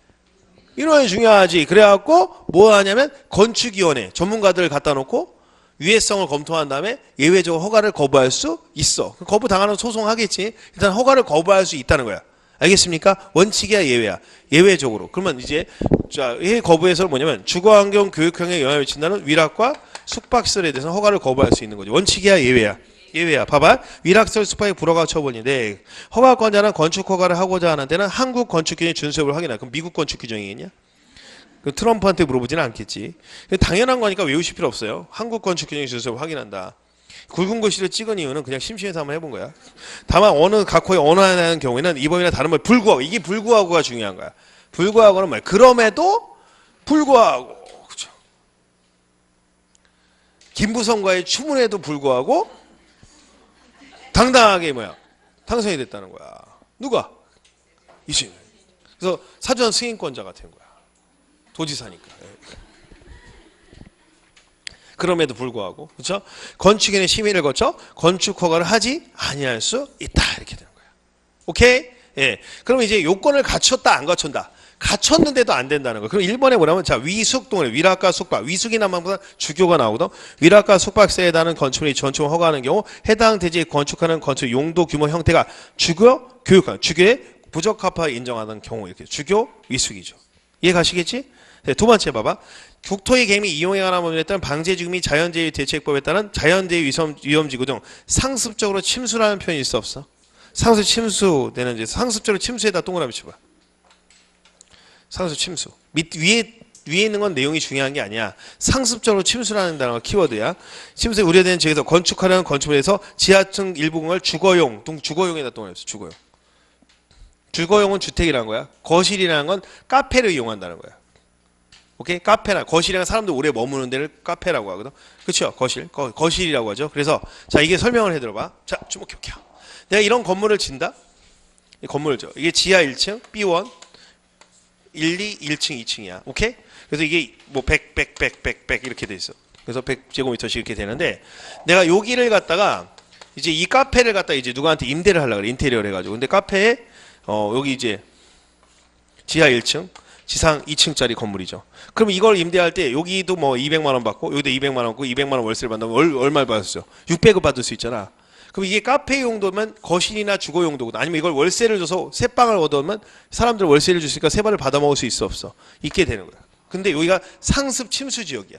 인원이 중요하지. 그래갖고 뭐 하냐면 건축위원회 전문가들을 갖다 놓고 유해성을 검토한 다음에 예외적으로 허가를 거부할 수 있어. 거부 당하는 소송하겠지. 일단 허가를 거부할 수 있다는 거야. 알겠습니까? 원칙이야, 예외야. 예외적으로. 그러면 이제 자, 이 거부에서 뭐냐면 주거환경 교육형에 영향을 미친다는 위락과 숙박시설에 대해서 허가를 거부할 수 있는 거죠. 원칙이야, 예외야. 예외야. 봐봐. 위락시설 숙박이 불허가 처분인데 허가권자는 건축 허가를 하고자 하는 데는 한국 건축규정의 준수를 확인해. 그럼 미국 건축규정이겠냐? 그 트럼프한테 물어보지는 않겠지. 당연한 거니까 외우실 필요 없어요. 한국 건축규정의 준수를 확인한다. 굵은 글씨를 찍은 이유는 그냥 심심해서 한번 해본 거야. 다만 어느 각호에 어느 하나의 경우에는 이 법이나 다른 법 불구하고 이게 불구하고가 중요한 거야. 불구하고는 뭐야? 그럼에도 불구하고 그렇죠. 김부성과의 추문에도 불구하고 당당하게 뭐야? 당선이 됐다는 거야. 누가? 이수인. 그래서 사전 승인권자가 된 거야. 도지사니까. 그럼에도 불구하고 그렇죠? 건축인의 심의를 거쳐 건축 허가를 하지 아니할 수 있다 이렇게 되는 거야. 오케이? 예. 그럼 이제 요건을 갖췄다 안 갖춘다. 갖췄는데도 안 된다는 거야. 그럼 1번에 뭐냐면 자 위숙 동네 위락과 숙박 위숙이나마보다 주교가 나오거든. 위락과 숙박세에 해당하는 건축물이 전축을 허가하는 경우 해당 대지에 건축하는 건축 용도 규모 형태가 주교 교육관 주교의 부적합하게 인정하는 경우 이렇게 주교 위숙이죠. 이해 가시겠지? 네, 두 번째 봐봐. 국토의 개미 이용에 관한 법률에 따른 방제지구 및 자연재해 대책법에 따른 자연재해 위험지구 등 상습적으로 침수라는 표현이 있어 없어? 상습 침수되는 이제 상습적으로 침수에다 동그라미 쳐봐. 상습 침수. 위에 있는 건 내용이 중요한 게 아니야. 상습적으로 침수라는 단어가 키워드야. 침수에 우려되는 지역에서 건축하려는 건축물에서 지하층 일부 공간을 주거용, 주거용에다 동그라미 쳐. 주거용. 주거용은 주택이라는 거야. 거실이라는 건 카페를 이용한다는 거야. 오케이? 카페나 거실이랑 사람들 오래 머무는 데를 카페라고 하거든. 그렇죠? 거실이라고 하죠. 그래서 자 이게 설명을 해들어봐. 자 주목해볼게요. 내가 이런 건물을 진다. 이 건물을 줘. 이게 지하 1층 B1 1, 2, 1층 2층이야. 오케이? 그래서 이게 뭐 100 이렇게 돼 있어. 그래서 100제곱미터씩 이렇게 되는데 내가 여기를 갖다가 이제 이 카페를 갖다 이제 누구한테 임대를 하려고 그래. 인테리어를 해가지고. 근데 카페에 여기 이제 지하 1층 지상 2층짜리 건물이죠. 그럼 이걸 임대할 때 여기도 뭐 200만 원 받고 여기도 200만 원 받고 200만 원 월세를 받는다면 얼마를 받았어요? 600을 받을 수 있잖아. 그럼 이게 카페 용도면 거실이나 주거 용도거든. 아니면 이걸 월세를 줘서 세 방을 얻으면 사람들 월세를 주시니까 세 방을 받아 먹을 수 있어 없어? 있게 되는 거야. 근데 여기가 상습 침수 지역이야.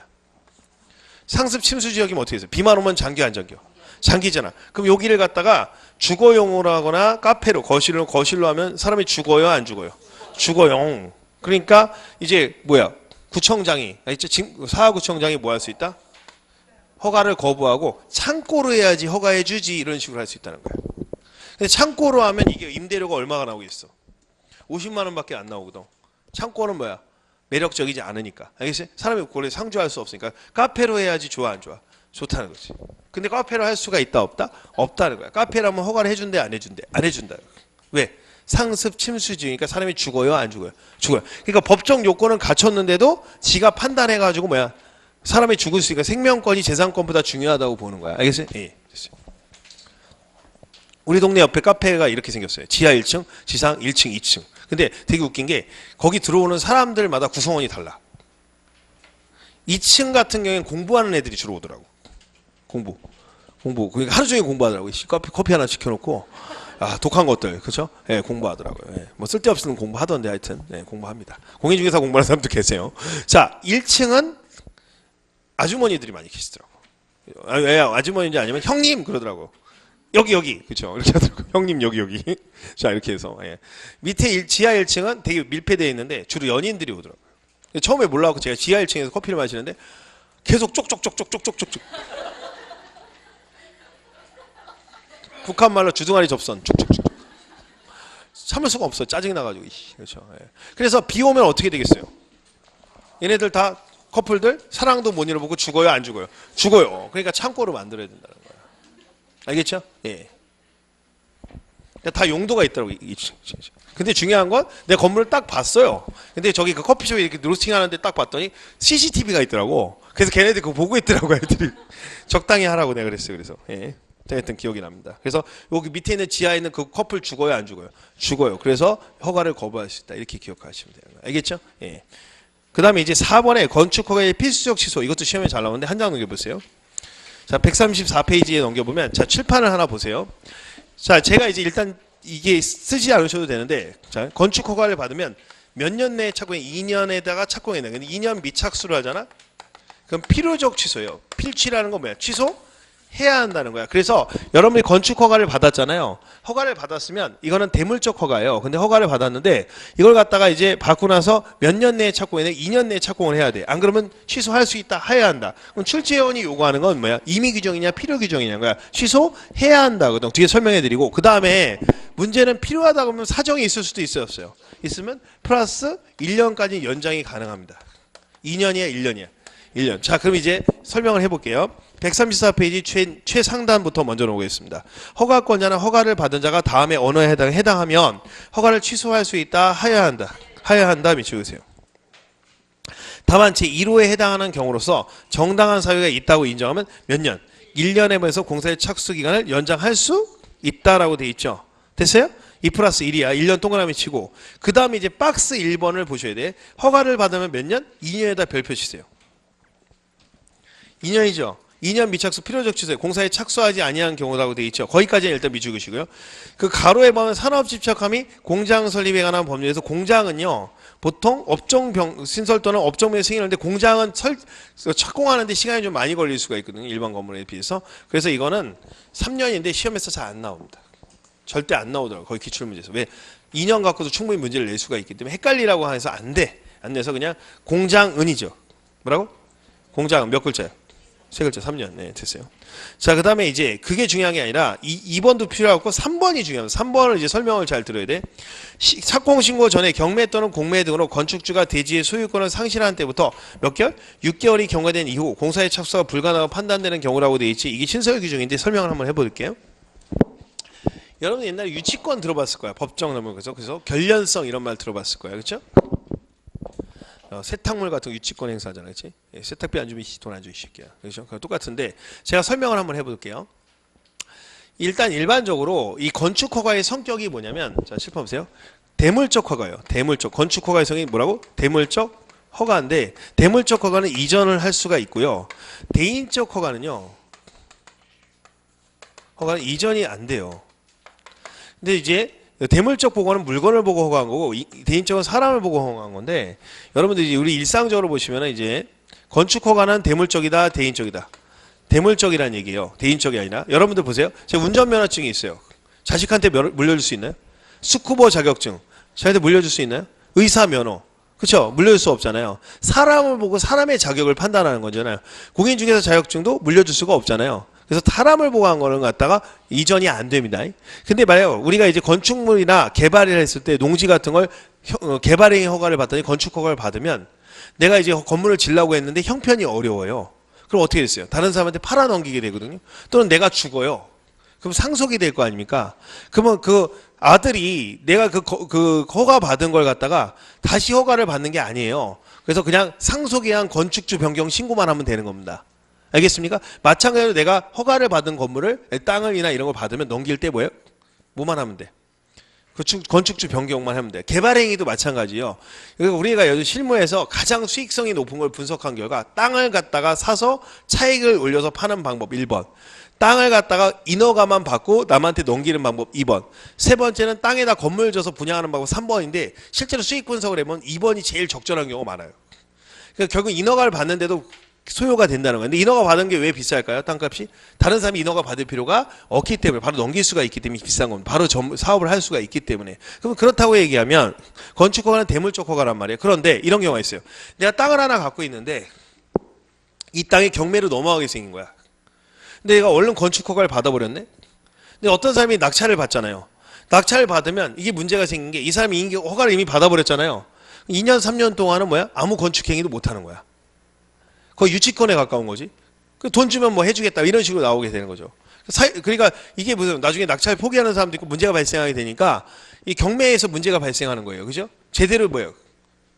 상습 침수 지역이면 어떻게 해서? 비만 오면 잠겨 안 잠겨? 잠기잖아. 그럼 여기를 갖다가 주거용으로 하거나 카페로 거실로 하면 사람이 죽어요 안 죽어요? 죽어용. 그러니까 이제 뭐야? 구청장이 사하구청장이 뭐 할 수 있다? 허가를 거부하고 창고로 해야지 허가해 주지 이런 식으로 할 수 있다는 거야. 근데 창고로 하면 이게 임대료가 얼마가 나오겠어? 50만 원밖에 안 나오거든. 창고는 뭐야? 매력적이지 않으니까. 알겠어요? 사람이 원래 상주할 수 없으니까 카페로 해야지 좋아 안 좋아? 좋다는 거지. 근데 카페로 할 수가 있다 없다? 없다는 거야. 카페라면 허가를 해준대 안 해준대? 안 해준다. 왜? 상습 침수지니까 사람이 죽어요 안 죽어요? 죽어요. 그러니까 법적 요건은 갖췄는데도 지가 판단해가지고 뭐야? 사람이 죽을 수 있으니까 생명권이 재산권보다 중요하다고 보는 거야. 알겠어요? 예. 됐어요. 우리 동네 옆에 카페가 이렇게 생겼어요. 지하 1층, 지상 1층, 2층. 근데 되게 웃긴 게 거기 들어오는 사람들마다 구성원이 달라. 2층 같은 경우에는 공부하는 애들이 주로 오더라고. 공부. 그러니까 하루 종일 공부하더라고. 커피 하나 시켜놓고 독한 것들, 그렇죠? 예, 공부하더라고요. 예, 뭐 쓸데없는 공부 하던데 하여튼 공부합니다. 공인중개사 공부하는 사람도 계세요. 자, 1층은 아주머니들이 많이 계시더라고. 왜 아주머니인지 아니면 형님 그러더라고. 여기, 그렇죠? 이렇게 하더라고. 형님 여기. 자, 이렇게 해서 밑에 지하 1층은 되게 밀폐되어 있는데 주로 연인들이 오더라고요. 처음에 몰라갖고 제가 지하 1층에서 커피를 마시는데 계속 쪽쪽쪽쪽쪽쪽쪽쪽. 북한 말로 주둥아리 접선 쭉쭉쭉 참을 수가 없어. 짜증이 나가지고. 그렇죠. 예. 그래서 비 오면 어떻게 되겠어요? 얘네들 다 커플들 사랑도 못 이뤄보고 죽어요 안 죽어요? 죽어요. 그러니까 창고를 만들어야 된다는 거야. 알겠죠? 예. 다 용도가 있더라고. 근데 중요한 건 내 건물을 딱 봤어요. 근데 저기 그 커피숍에 이렇게 로스팅 하는데 딱 봤더니 CCTV가 있더라고. 그래서 걔네들 그거 보고 있더라고. 애들이 적당히 하라고 내가 그랬어요. 그래서 예. 했던 기억이 납니다. 그래서 여기 밑에 있는 지하에 있는 그 커플 죽어요, 안 죽어요? 죽어요. 그래서 허가를 거부할 수 있다. 이렇게 기억하시면 돼요. 알겠죠? 예. 그 다음에 이제 4번에 건축 허가의 필수적 취소. 이것도 시험에 잘 나오는데 한 장 넘겨보세요. 자, 134페이지에 넘겨보면, 자, 칠판을 하나 보세요. 자, 제가 이제 일단 이게 쓰지 않으셔도 되는데, 자, 건축 허가를 받으면 몇 년 내에 착공해? 2년에다가 착공해야 돼. 근데 2년 미착수를 하잖아? 그럼 필요적 취소예요. 필취라는 건 뭐야? 취소해야 한다는 거야. 그래서 여러분이 건축 허가를 받았잖아요. 허가를 받았으면 이거는 대물적 허가예요. 근데 허가를 받았는데 이걸 갖다가 이제 받고 나서 몇 년 내에 착공해야 돼? 2년 내에 착공을 해야 돼. 안 그러면 취소할 수 있다. 해야 한다. 그럼 출제원이 요구하는 건 뭐야? 임의 규정이냐 필요 규정이냐 거야. 취소해야 한다거든. 뒤에 설명해 드리고 그 다음에 문제는 필요하다 그러면 사정이 있을 수도 있었어요. 있으면 플러스 1년까지 연장이 가능합니다. 2년이야 1년이야. 1년. 자, 그럼 이제 설명을 해볼게요. 134페이지 최상단부터 먼저 놓겠습니다. 허가권자는 허가를 받은 자가 다음에 언어에 해당하면 허가를 취소할 수 있다. 하여야 한다. 하여야 한다. 미치우세요. 다만 제1호에 해당하는 경우로서 정당한 사유가 있다고 인정하면 몇 년? 1년에 비해서 공사의 착수기간을 연장할 수 있다라고 돼 있죠. 됐어요? 2 플러스 1이야. 1년 동그라미 치고. 그 다음에 이제 박스 1번을 보셔야 돼. 허가를 받으면 몇 년? 2년에다 별표 치세요. 2년이죠. 2년 미착수 필요적 취소. 공사에 착수하지 아니한 경우라고 되어 있죠. 거기까지는 일단 미주시고요. 그 가로에 보면 산업집착함이 공장 설립에 관한 법률에서 공장은요. 보통 업종 신설 또는 업종명에 승인하는데 공장은 착공하는데 시간이 좀 많이 걸릴 수가 있거든요. 일반 건물에 비해서. 그래서 이거는 3년인데 시험에서 잘 안 나옵니다. 절대 안 나오더라고요. 거의 기출문제에서. 왜? 2년 갖고도 충분히 문제를 낼 수가 있기 때문에 헷갈리라고 해서 안 돼. 안 돼서 그냥 공장은이죠. 뭐라고? 공장은 몇 글자예요? 세 글자 3년. 네, 됐어요. 자, 그 다음에 이제 그게 중요한 게 아니라 2번도 필요하고 3번이 중요합니다. 3번을 이제 설명을 잘 들어야 돼. 착공신고 전에 경매 또는 공매 등으로 건축주가 대지의 소유권을 상실한 때부터 몇 개월? 6개월이 경과된 이후 공사의 착수가 불가능하고 판단되는 경우라고 되어 있지. 이게 신설 규정인데 설명을 한번 해볼게요. 여러분 옛날에 유치권 들어봤을 거야. 법정 넘어가서. 그래서 결련성 이런 말 들어봤을 거야. 그렇죠? 세탁물 같은 거 유치권 행사하잖아. 그렇지? 예, 세탁비 안 주면 돈 안 줘 이 새끼야. 그렇죠? 똑같은데 제가 설명을 한번 해볼게요. 일단 일반적으로 이 건축 허가의 성격이 뭐냐면 자, 칠판 보세요. 대물적 허가예요. 대물적. 건축 허가의 성이 뭐라고? 대물적 허가인데 대물적 허가는 이전을 할 수가 있고요. 대인적 허가는요. 허가는 이전이 안 돼요. 근데 이제 대물적 보고는 물건을 보고 허가한 거고 대인적은 사람을 보고 허가한 건데 여러분들이 우리 일상적으로 보시면 이제 건축 허가는 대물적이다 대인적이다. 대물적이라는 얘기예요. 대인적이 아니라. 여러분들 보세요. 제가 운전면허증이 있어요. 자식한테 물려줄 수 있나요? 스쿠버 자격증 저한테 물려줄 수 있나요? 의사 면허 그렇죠? 물려줄 수 없잖아요. 사람을 보고 사람의 자격을 판단하는 거잖아요. 공인중개사 자격증도 물려줄 수가 없잖아요. 그래서 사람을 보고 한 거는 갖다가 이전이 안 됩니다. 근데 말이에요. 우리가 이제 건축물이나 개발을 했을 때 농지 같은 걸 개발행위 허가를 받더니 건축 허가를 받으면 내가 이제 건물을 지려고 했는데 형편이 어려워요. 그럼 어떻게 됐어요? 다른 사람한테 팔아 넘기게 되거든요. 또는 내가 죽어요. 그럼 상속이 될 거 아닙니까? 그러면 그 아들이 내가 그 허가 받은 걸 갖다가 다시 허가를 받는 게 아니에요. 그래서 그냥 상속에 한 건축주 변경 신고만 하면 되는 겁니다. 알겠습니까? 마찬가지로 내가 허가를 받은 건물을 땅을이나 이런 걸 받으면 넘길 때 뭐예요? 뭐만 하면 돼? 건축주 변경만 하면 돼. 개발행위도 마찬가지예요. 그러니까 우리가 요즘 실무에서 가장 수익성이 높은 걸 분석한 결과 땅을 갖다가 사서 차익을 올려서 파는 방법 1번. 땅을 갖다가 인허가만 받고 남한테 넘기는 방법 2번. 세 번째는 땅에다 건물 져서 분양하는 방법 3번인데 실제로 수익 분석을 해보면 2번이 제일 적절한 경우가 많아요. 그러니까 결국 인허가를 받는데도 소요가 된다는 거예요. 근데 인허가 받은 게 왜 비쌀까요? 땅값이? 다른 사람이 인허가 받을 필요가 없기 때문에 바로 넘길 수가 있기 때문에 비싼 겁니다. 바로 사업을 할 수가 있기 때문에. 그럼 그렇다고 얘기하면 건축 허가는 대물적 허가란 말이에요. 그런데 이런 경우가 있어요. 내가 땅을 하나 갖고 있는데 이 땅이 경매로 넘어가게 생긴 거야. 근데 얘가 얼른 건축 허가를 받아버렸네. 근데 어떤 사람이 낙찰을 받잖아요. 낙찰을 받으면 이게 문제가 생긴 게 이 사람이 허가를 이미 받아버렸잖아요. 2년 3년 동안은 뭐야? 아무 건축 행위도 못 하는 거야. 거의 유치권에 가까운 거지. 돈 주면 뭐 해주겠다 이런 식으로 나오게 되는 거죠. 그러니까 이게 무슨 나중에 낙찰 포기하는 사람도 있고 문제가 발생하게 되니까 이 경매에서 문제가 발생하는 거예요. 그죠? 제대로 뭐예요?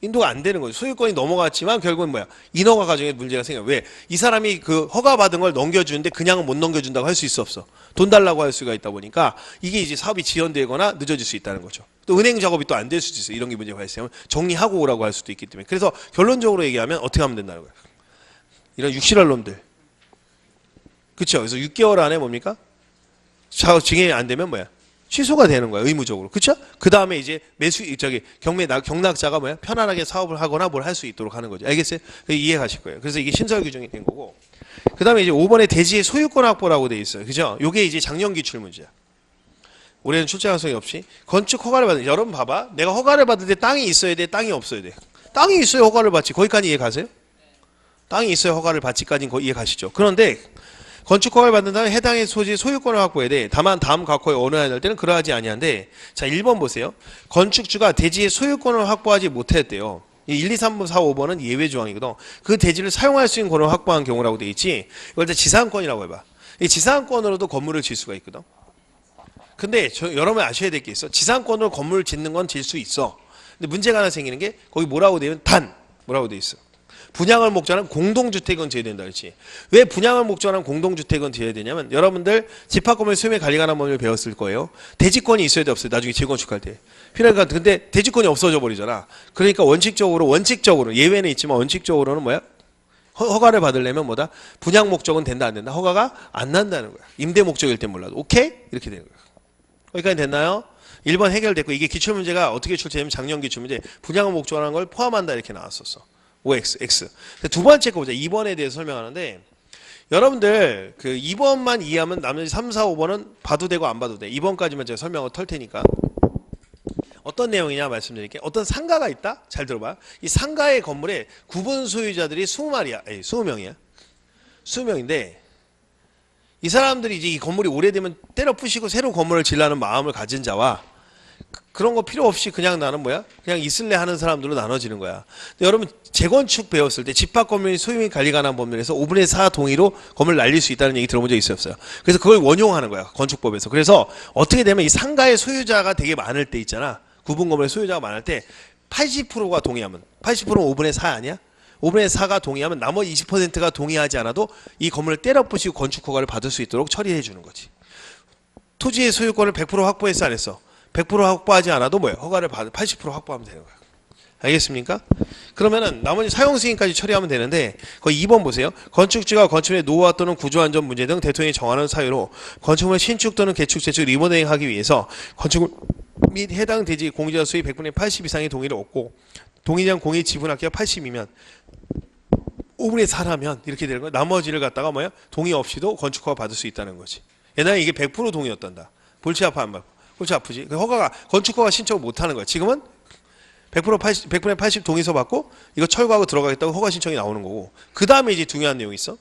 인도가 안 되는 거죠. 소유권이 넘어갔지만 결국은 뭐야? 인허가 과정에 문제가 생겨요. 왜? 이 사람이 그 허가받은 걸 넘겨주는데 그냥은 못 넘겨준다고 할 수 있어 없어? 돈 달라고 할 수가 있다 보니까 이게 이제 사업이 지연되거나 늦어질 수 있다는 거죠. 또 은행 작업이 또 안 될 수도 있어요. 이런 게 문제가 발생하면 정리하고 오라고 할 수도 있기 때문에. 그래서 결론적으로 얘기하면 어떻게 하면 된다는 거예요. 이런 육실할 놈들. 그렇죠? 그래서 6개월 안에 뭡니까? 증액이 안 되면 뭐야? 취소가 되는 거야, 의무적으로. 그쵸? 그 다음에 이제 경락자가 뭐야? 편안하게 사업을 하거나 뭘 할 수 있도록 하는 거죠. 알겠어요? 이해 가실 거예요. 그래서 이게 신설 규정이 된 거고. 그 다음에 이제 5번에 대지의 소유권 확보라고 돼 있어요. 그죠? 요게 이제 작년 기출 문제야. 올해는 출제 가능성이 없이. 건축 허가를 받는, 여러분 봐봐. 내가 허가를 받을 때 땅이 있어야 돼? 땅이 없어야 돼? 땅이 있어야 허가를 받지. 거기까지 이해 가세요? 땅이 있어야 허가를 받지까지는 이해 가시죠? 그런데 건축 허가를 받는 다음에 해당의 소지 소유권을 확보해야 돼. 다만 다음 각호에 언어해야 될 때는 그러하지 아니한데, 자 1번 보세요. 건축주가 대지의 소유권을 확보하지 못했대요. 이 1, 2, 3, 4, 5번은 예외 조항이거든. 그 대지를 사용할 수 있는 권을 확보한 경우라고 돼 있지. 이걸 다 지상권이라고 해봐. 이 지상권으로도 건물을 질 수가 있거든. 근데 여러분 아셔야 될 게 있어. 지상권으로 건물을 짓는 건 질 수 있어. 근데 문제가 하나 생기는 게 거기 뭐라고 되면 뭐라고 돼 있어. 분양을 목적으로 공동주택은 지어야 된다 그렇지. 왜 분양을 목적으로 공동주택은 지어야 되냐면 여러분들 집합건물 수용에 관리 관한 법률을 배웠을 거예요. 대지권이 있어야 돼 없어요? 나중에 재건축할 때. 필요하니까 근데 대지권이 없어져 버리잖아. 그러니까 원칙적으로 예외는 있지만 원칙적으로는 뭐야? 허가를 받으려면 뭐다? 분양 목적은 된다 안 된다? 허가가 안 난다는 거야. 임대 목적일 땐 몰라도. 오케이? 이렇게 되는 거야. 거기까지 됐나요? 1번 해결됐고 이게 기출문제가 어떻게 출제되면 작년 기출문제 분양을 목적으로 하는 걸 포함한다 이렇게 나왔었어. OX, X. 두 번째 거 보자. 2번에 대해서 설명하는데 여러분들 그 2번만 이해하면 나머지 3, 4, 5번은 봐도 되고 안 봐도 돼. 2번까지만 제가 설명을 털 테니까. 어떤 내용이냐 말씀드릴게요. 어떤 상가가 있다? 잘 들어봐. 이 상가의 건물에 구분 소유자들이 20마리야. 20명이야. 20명인데 이 사람들이 이제 이 건물이 오래되면 때려 부시고 새로 건물을 지으려는 마음을 가진 자와 그런 거 필요 없이 그냥 나는 뭐야? 그냥 있을래 하는 사람들로 나눠지는 거야. 근데 여러분 재건축 배웠을 때 집합건물 소유 및 관리 관한 법률에서 5분의 4 동의로 건물을 날릴 수 있다는 얘기 들어본 적 있어요 없어요? 그래서 그걸 원용하는 거야 건축법에서. 그래서 어떻게 되면 이 상가의 소유자가 되게 많을 때 있잖아. 구분 건물의 소유자가 많을 때 80%가 동의하면 80%는 5분의 4 아니야? 5분의 4가 동의하면 나머지 20%가 동의하지 않아도 이 건물을 때려 부시고 건축 허가를 받을 수 있도록 처리해 주는 거지. 토지의 소유권을 100% 확보했어 안 했어? 100% 확보하지 않아도 뭐예요? 허가를 받을 80% 확보하면 되는 거예요. 알겠습니까? 그러면은 나머지 사용 승인까지 처리하면 되는데 거기 2번 보세요. 건축주가 건축물의 노후화 또는 구조 안전 문제 등 대통령이 정하는 사유로 건축물 신축 또는 개축, 재축, 리모델링하기 위해서 건축물 및 해당 대지 공유자 수의 100분의 80 이상의 동의를 얻고 동의량 공의 지분합계가 80이면 5분의 4라면 이렇게 되는 거야. 나머지를 갖다가 뭐야? 동의 없이도 건축허가 받을 수 있다는 거지. 옛날에 이게 100% 동의였단다. 골치 아파 안 받고. 골치 아프지. 건축허가 신청을 못 하는 거야. 지금은 100분의 80 동의서 받고 이거 철거하고 들어가겠다고 허가 신청이 나오는 거고. 그 다음에 이제 중요한 내용이 있어.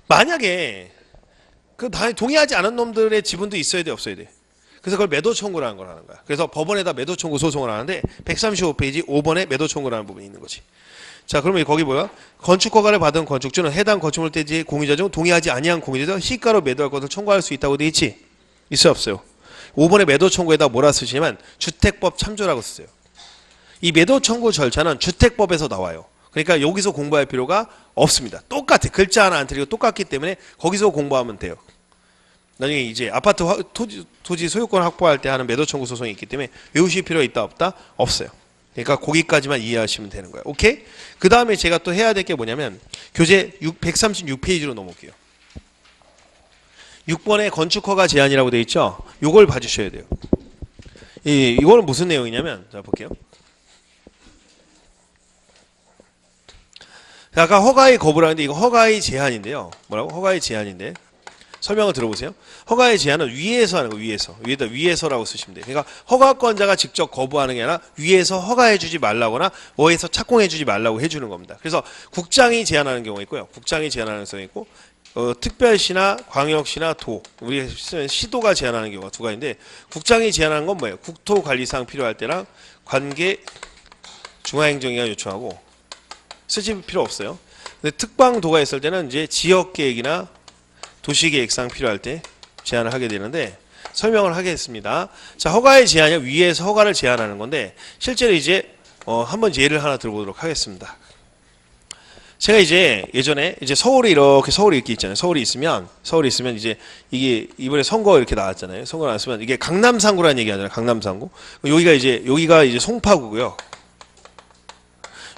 만약에 그 동의하지 않은 놈들의 지분도 있어야 돼 없어야 돼. 그래서 그걸 매도 청구라는 걸 하는 거야. 그래서 법원에다 매도 청구 소송을 하는데 135페이지 5번에 매도 청구라는 부분이 있는 거지. 자, 그러면 거기 뭐야? 건축 허가를 받은 건축주는 해당 건축물 대지 공유자 중 동의하지 아니한 공유자도 시가로 매도할 것을 청구할 수 있다고 돼 있지? 있어요, 없어요? 5번에 매도 청구에다 뭐라 쓰시냐면 주택법 참조라고 쓰세요. 이 매도 청구 절차는 주택법에서 나와요. 그러니까 여기서 공부할 필요가 없습니다. 똑같아. 글자 하나 안 틀리고 똑같기 때문에 거기서 공부하면 돼요. 나중에 이제 아파트 토지 소유권 확보할 때 하는 매도 청구 소송이 있기 때문에 외우실 필요가 있다 없다? 없어요. 그러니까 거기까지만 이해하시면 되는 거예요. 오케이? 그 다음에 제가 또 해야 될 게 뭐냐면 교재 136페이지로 넘어올게요. 6번에 건축허가 제한이라고 되어 있죠? 요걸 봐주셔야 돼요. 이거는 무슨 내용이냐면 자 볼게요. 아까 허가의 거부를 하는데 이거 허가의 제한인데요. 뭐라고? 허가의 제한인데 설명을 들어보세요. 허가의 제한은 위에서 하는 거 위에서라고 쓰시면 돼요. 그러니까 허가권자가 직접 거부하는 게 아니라 위에서 허가해주지 말라거나 어에서 착공해주지 말라고 해주는 겁니다. 그래서 국장이 제한하는 경우가 있고요. 국장이 제한하는 경우가 있고 특별시나 광역시나 도 우리 시도가 제한하는 경우가 두 가지인데 국장이 제한하는 건 뭐예요? 국토관리상 필요할 때랑 관계 중앙행정위가 요청하고 쓰실 필요 없어요. 근데 특방도가 있을 때는 이제 지역계획이나 도시계획상 필요할 때 제한을 하게 되는데 설명을 하겠습니다. 자, 허가의 제한이 위에서 허가를 제한하는 건데 실제로 이제 한번 예를 하나 들어보도록 하겠습니다. 제가 이제 예전에 이제 서울이 이렇게 있잖아요. 서울이 있으면 이제 이게 이번에 선거 이렇게 나왔잖아요. 선거 나왔으면 이게 강남상구라는 얘기 하잖아요. 강남상구. 여기가 이제 송파구고요.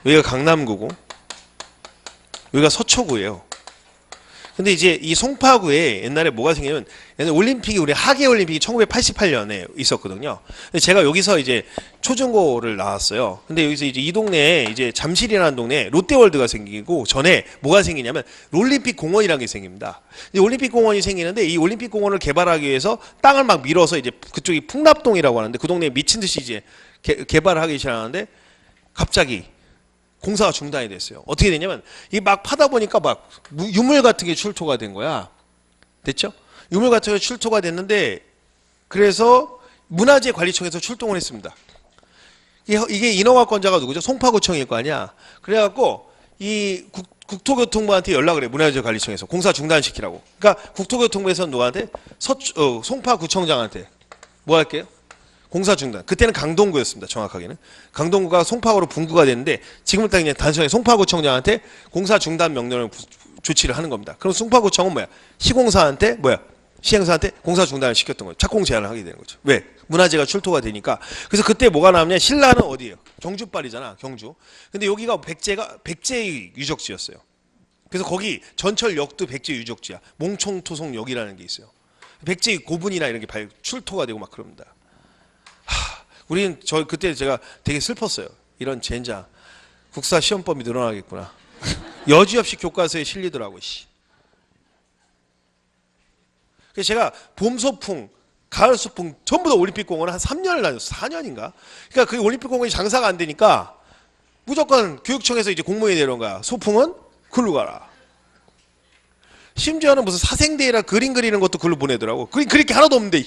여기가 강남구고, 여기가 서초구예요. 근데 이제 이 송파구에 옛날에 뭐가 생기냐면, 옛날 올림픽이, 우리 하계올림픽이 1988년에 있었거든요. 근데 제가 여기서 이제 초중고를 나왔어요. 근데 여기서 이제 이 동네에 이제 잠실이라는 동네에 롯데월드가 생기고, 전에 뭐가 생기냐면 올림픽 공원이라는 게 생깁니다. 이제 올림픽 공원이 생기는데, 이 올림픽 공원을 개발하기 위해서 땅을 막 밀어서 이제 그쪽이 풍납동이라고 하는데, 그 동네에 미친 듯이 이제 개발을 하기 시작하는데, 갑자기 공사가 중단이 됐어요. 어떻게 되냐면 이게 막 파다 보니까 막 유물 같은 게 출토가 된 거야. 됐죠? 유물 같은 게 출토가 됐는데, 그래서 문화재관리청에서 출동을 했습니다. 이게 인허가권자가 누구죠? 송파구청일 거 아니야. 그래갖고 이 국토교통부한테 연락을 해. 문화재관리청에서 공사 중단시키라고. 그러니까 국토교통부에서는 누구한테? 송파구청장한테 뭐 할게요? 공사 중단. 그때는 강동구였습니다. 정확하게는. 강동구가 송파구로 분구가 됐는데, 지금은 딱 그냥 단순하게 송파구청장한테 공사 중단 명령을 조치를 하는 겁니다. 그럼 송파구청은 뭐야? 시공사한테 시행사한테 공사 중단을 시켰던 거죠. 착공 제한을 하게 되는 거죠. 왜? 문화재가 출토가 되니까. 그래서 그때 뭐가 나오냐면, 신라는 어디예요? 경주빨이잖아. 경주. 근데 여기가 백제의 유적지였어요. 그래서 거기 전철역도 백제 유적지야. 몽총토송역이라는 게 있어요. 백제의 고분이나 이런 게 출토가 되고 막 그럽니다. 그때 제가 되게 슬펐어요. 이런 젠장. 국사 시험법이 늘어나겠구나. 여지없이 교과서에 실리더라고. 그래서 제가 봄 소풍, 가을 소풍 전부 다 올림픽공원을 한 3년을 다녔어. 4년인가? 그러니까 그 올림픽공원이 장사가 안 되니까 무조건 교육청에서 이제 공문이 내려온 거야. 소풍은 글로 가라. 심지어는 무슨 사생대회라 그림 그리는 것도 글로 보내더라고. 그릴 게 하나도 없는데.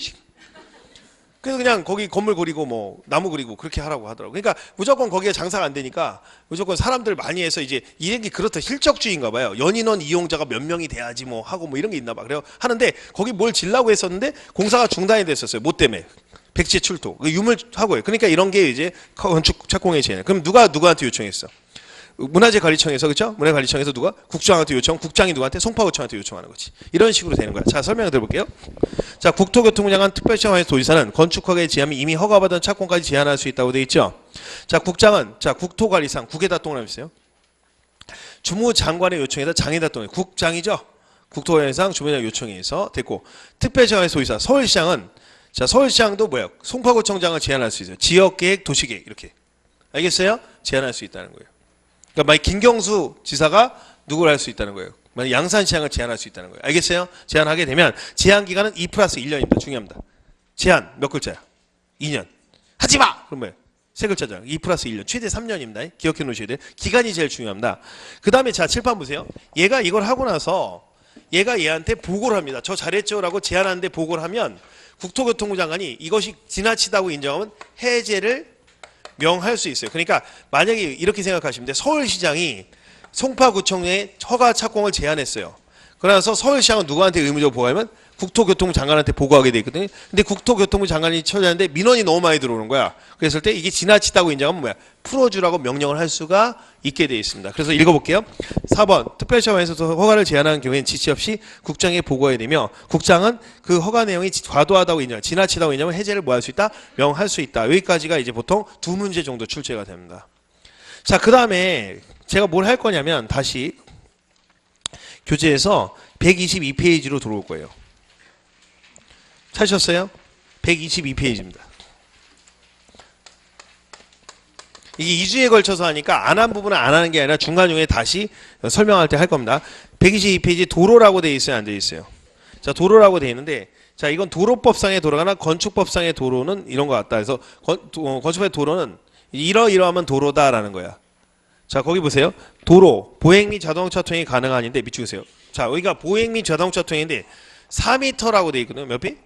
그래서 그냥 거기 건물 그리고 뭐 나무 그리고 그렇게 하라고 하더라고. 그러니까 무조건 거기에 장사가 안 되니까 무조건 사람들 많이 해서 이제 이런 게 그렇다, 실적주의인가 봐요. 연인원 이용자가 몇 명이 돼야지 뭐 하고 뭐 이런 게 있나 봐. 그래요. 하는데 거기 뭘 질라고 했었는데 공사가 중단이 됐었어요. 뭐 때문에? 백제 출토. 유물하고요. 그러니까 이런 게 이제 건축 착공의 제한. 그럼 누구한테 요청했어? 문화재관리청에서, 그렇죠? 문화재관리청에서 누가? 국장한테 요청, 국장이 누구한테? 송파구청한테 요청하는 거지. 이런 식으로 되는 거야. 자, 설명을 들어볼게요. 자, 국토교통부 장관 특별시장에서 도지사는 건축허가에 제한이 이미 허가받은 착공까지 제한할 수 있다고 되어 있죠. 자, 국장은 국토관리상 국에다 동을 있어요. 주무장관의 요청에서 장에다 동을, 국장이죠. 국토관리상 주무장관 요청에 의해서 됐고, 특별시장에서 도지사 서울시장은, 자, 서울시장도 뭐야? 송파구청장을 제한할 수 있어요. 지역계획, 도시계획 이렇게. 알겠어요? 제한할 수 있다는 거예요. 그러니까 만약 김경수 지사가 누구를 할 수 있다는 거예요. 만약 양산시장을 제한할 수 있다는 거예요. 알겠어요? 제한하게 되면 제한 기간은 2+1년입니다. 중요합니다. 제한 몇 글자야? 2년. 하지 마. 그럼 뭐예요? 세 글자잖아요. 2+1년. 최대 3년입니다. 기억해 놓으셔야 돼요. 기간이 제일 중요합니다. 그 다음에 자, 칠판 보세요. 얘가 이걸 하고 나서 얘가 얘한테 보고를 합니다. 저 잘했죠라고 제안하는데 보고를 하면 국토교통부 장관이 이것이 지나치다고 인정하면 해제를 명할 수 있어요. 그러니까 만약에 이렇게 생각하시면 돼요. 서울시장이 송파구청에 허가 착공을 제한했어요. 그러나서 서울시장은 누구한테 의무적으로 보고하면 국토교통부 장관한테 보고하게 돼 있거든요. 근데 국토교통부 장관이 처리하는데 민원이 너무 많이 들어오는 거야. 그랬을 때 이게 지나치다고 인정하면 뭐야? 풀어주라고 명령을 할 수가 있게 돼 있습니다. 그래서 읽어볼게요. 4번 특별시장에서도 허가를 제한하는 경우에는 지시 없이 국장에 보고해야 되며, 국장은 그 허가 내용이 과도하다고 인정, 지나치다고 인정하면 해제를 뭐 할 수 있다? 명할 수 있다. 여기까지가 이제 보통 두 문제 정도 출제가 됩니다. 자, 그 다음에 제가 뭘 할 거냐면 다시 교재에서 122페이지로 들어올 거예요. 찾으셨어요? 122페이지입니다. 이게 2주에 걸쳐서 하니까 안 한 부분은 안 하는 게 아니라 중간중간에 다시 설명할 때 할 겁니다. 122페이지 도로라고 되어 있어요? 안 되어 있어요? 자, 도로라고 되어 있는데, 자, 이건 도로법상의 도로나 건축법상의 도로는 이런 것 같다. 그래서 건축법의 도로는 이러이러하면 도로다라는 거야. 자, 거기 보세요. 도로, 보행 및 자동차 통행이 가능한인데, 밑줄으세요. 자, 여기가 보행 및 자동차 통행인데 4m라고 되어 있거든요. 몇 비?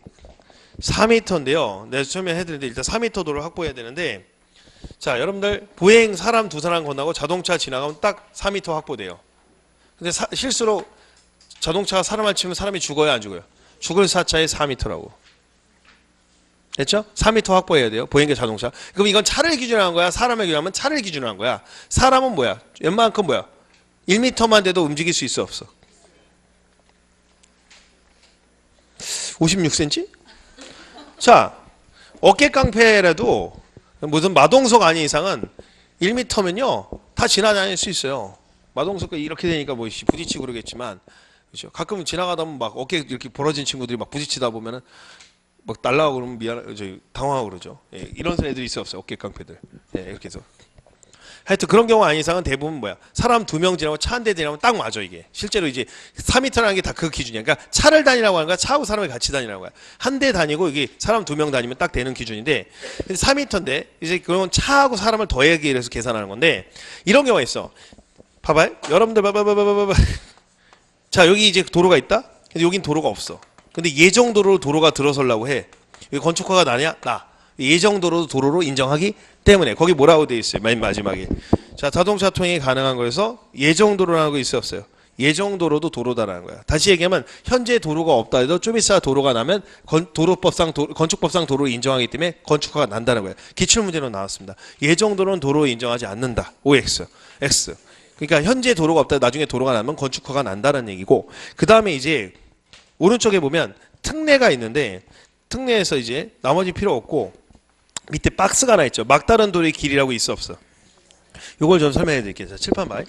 4m인데요. 내가 설명해드리는데 일단 4m 도로를 확보해야 되는데, 자, 여러분들 보행 사람 두 사람 건너고 자동차 지나가면 딱 4m 확보돼요. 근데 실수로 자동차가 사람을 치면 사람이 죽어요, 안 죽어요? 죽을 사차에 4m라고. 됐죠? 4m 확보해야 돼요. 보행자 자동차. 그럼 이건 차를 기준으로 한 거야? 사람을 기준으로 하면 차를 기준으로 한 거야? 사람은 뭐야? 웬만큼 뭐야? 1m만 돼도 움직일 수 있어 없어? 56cm? 자, 어깨 깡패라도 무슨 마동석 아닌 이상은 1m면요 다 지나다닐 수 있어요. 마동석이 이렇게 되니까 뭐 부딪히고 그러겠지만, 그렇죠? 가끔 지나가다 보면 막 어깨 이렇게 벌어진 친구들이 막 부딪히다 보면은 막 날라가고 그러면 당황하고 그러죠. 예, 이런 애들이 있어 없어요? 어깨 깡패들. 예, 이렇게 해서. 하여튼 그런 경우 아닌 이상은 대부분 뭐야? 사람 2명 지나고 차 한 대 지나면 딱 맞아 이게. 실제로 이제 4m라는 게 다 그 기준이야. 그러니까 차를 다니라고 하는 거야. 차하고 사람이 같이 다니라고 거야. 한 대 다니고 이게 사람 2명 다니면 딱 되는 기준인데 4m인데 이제 그건 차하고 사람을 더하기 위해서 계산하는 건데 이런 경우가 있어. 봐봐요. 여러분들 봐봐. 자, 여기 이제 도로가 있다. 근데 여긴 도로가 없어. 근데 예정도로 도로가 들어서려고 해. 여기 건축허가 나냐? 나. 예정도로 도로로 인정하기 때문에 거기 뭐라고 돼 있어요? 맨 마지막에. 자, 자동차 통행이 가능한 거에서 예정도로라는 거 있어 없어요? 예정도로도 도로다라는 거야. 다시 얘기하면 현재 도로가 없다 해도 좀 있어야 도로가 나면 건축법상 도로를 인정하기 때문에 건축허가 난다는 거야. 기출문제로 나왔습니다. 예정도로는 도로 인정하지 않는다. OX. X. 그러니까 현재 도로가 없다 나중에 도로가 나면 건축허가 난다는 얘기고 그 다음에 이제 오른쪽에 보면 특례가 있는데 특례에서 이제 나머지 필요 없고 밑에 박스가 하나 있죠. 막다른 도로의 길이라고 있어 없어? 요걸 좀 설명해 드릴게요. 자, 칠판 봐요.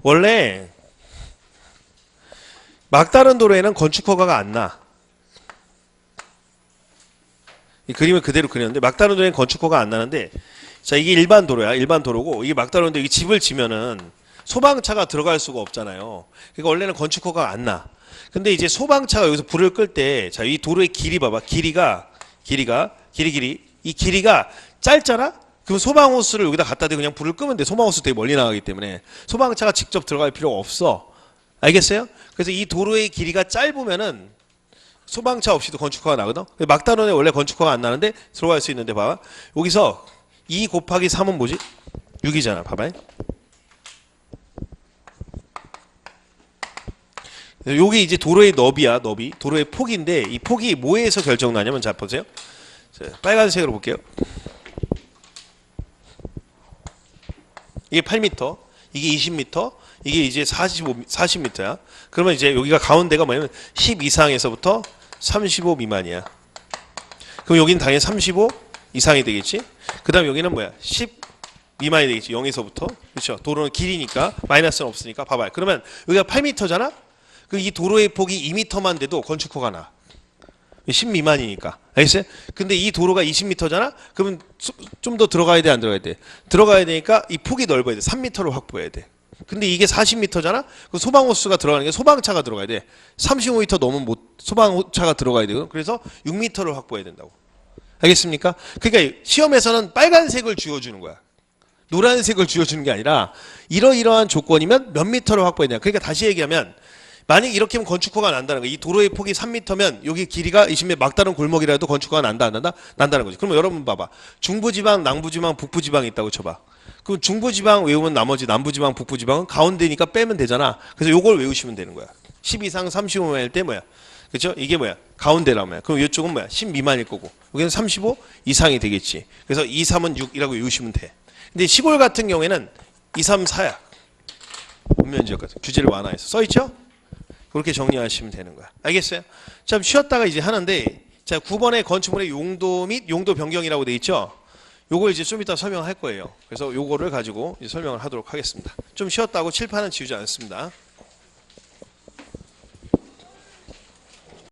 원래 막다른 도로에는 건축허가가 안 나. 이 그림을 그대로 그렸는데 막다른 도로에는 건축허가 안 나는데 자, 이게 일반 도로야. 일반 도로고 이게 막다른데 여기 집을 지면은 소방차가 들어갈 수가 없잖아요. 그러니까 원래는 건축허가가 안 나. 근데 이제 소방차가 여기서 불을 끌 때 자, 이 도로의 길이 봐봐. 길이가 이 길이가 짧잖아? 그럼 소방호스를 여기다 갖다 대고 그냥 불을 끄면 돼. 소방호스 되게 멀리 나가기 때문에 소방차가 직접 들어갈 필요가 없어. 알겠어요? 그래서 이 도로의 길이가 짧으면은 소방차 없이도 건축허가 나거든. 막다른에 원래 건축허가 안 나는데 들어갈 수 있는데 봐봐. 여기서 2 곱하기 3은 뭐지? 6이잖아. 봐봐요. 여기 이제 도로의 너비야. 너비. 도로의 폭인데 이 폭이 뭐에서 결정나냐면 자 보세요. 자, 빨간색으로 볼게요. 이게 8m, 이게 20m, 이게 이제 40m야. 그러면 이제 여기가 가운데가 뭐냐면 10 이상에서부터 35 미만이야. 그럼 여기는 당연히 35 이상이 되겠지. 그 다음 여기는 뭐야? 10 미만이 되겠지. 0에서부터. 그렇죠. 도로는 길이니까 마이너스는 없으니까. 봐봐요. 그러면 여기가 8m잖아. 그 이 도로의 폭이 2m만 돼도 건축허가 나. 10 미만이니까. 알겠어요? 근데 이 도로가 20m잖아? 그러면 좀 더 들어가야 돼, 안 들어가야 돼? 들어가야 되니까 이 폭이 넓어야 돼. 3m로 확보해야 돼. 근데 이게 40m잖아? 그 소방호스가 들어가는 게 소방차가 들어가야 돼. 35m 넘으면 소방차가 들어가야 되거든. 그래서 6m를 확보해야 된다고. 알겠습니까? 그러니까 시험에서는 빨간색을 쥐어주는 거야. 노란색을 쥐어주는 게 아니라 이러이러한 조건이면 몇 미터를 확보해야 되냐. 그러니까 다시 얘기하면 만약 이렇게 하면 건축허가 난다는 거야. 이 도로의 폭이 3m면 여기 길이가 20m 막다른 골목이라도 건축허가 난다 안 난다? 난다는 거지. 그러면 여러분 봐봐. 중부지방, 남부지방, 북부지방이 있다고 쳐봐. 그럼 중부지방 외우면 나머지 남부지방, 북부지방은 가운데니까 빼면 되잖아. 그래서 요걸 외우시면 되는 거야. 10 이상 35만일 때 뭐야? 그렇죠? 이게 뭐야? 가운데라면 뭐야? 그럼 이쪽은 뭐야? 10 미만일 거고. 여기는 35 이상이 되겠지. 그래서 2, 3은 6이라고 외우시면 돼. 근데 시골 같은 경우에는 2, 3, 4야. 원면지역 같은 규제를 완화해서 써있죠? 그렇게 정리하시면 되는 거야. 알겠어요? 참 쉬었다가 이제 하는데 자 9번의 건축물의 용도 및 용도 변경이라고 돼 있죠? 요걸 이제 좀 이따 설명할 거예요. 그래서 요거를 가지고 이제 설명을 하도록 하겠습니다. 좀 쉬었다고 칠판은 지우지 않습니다.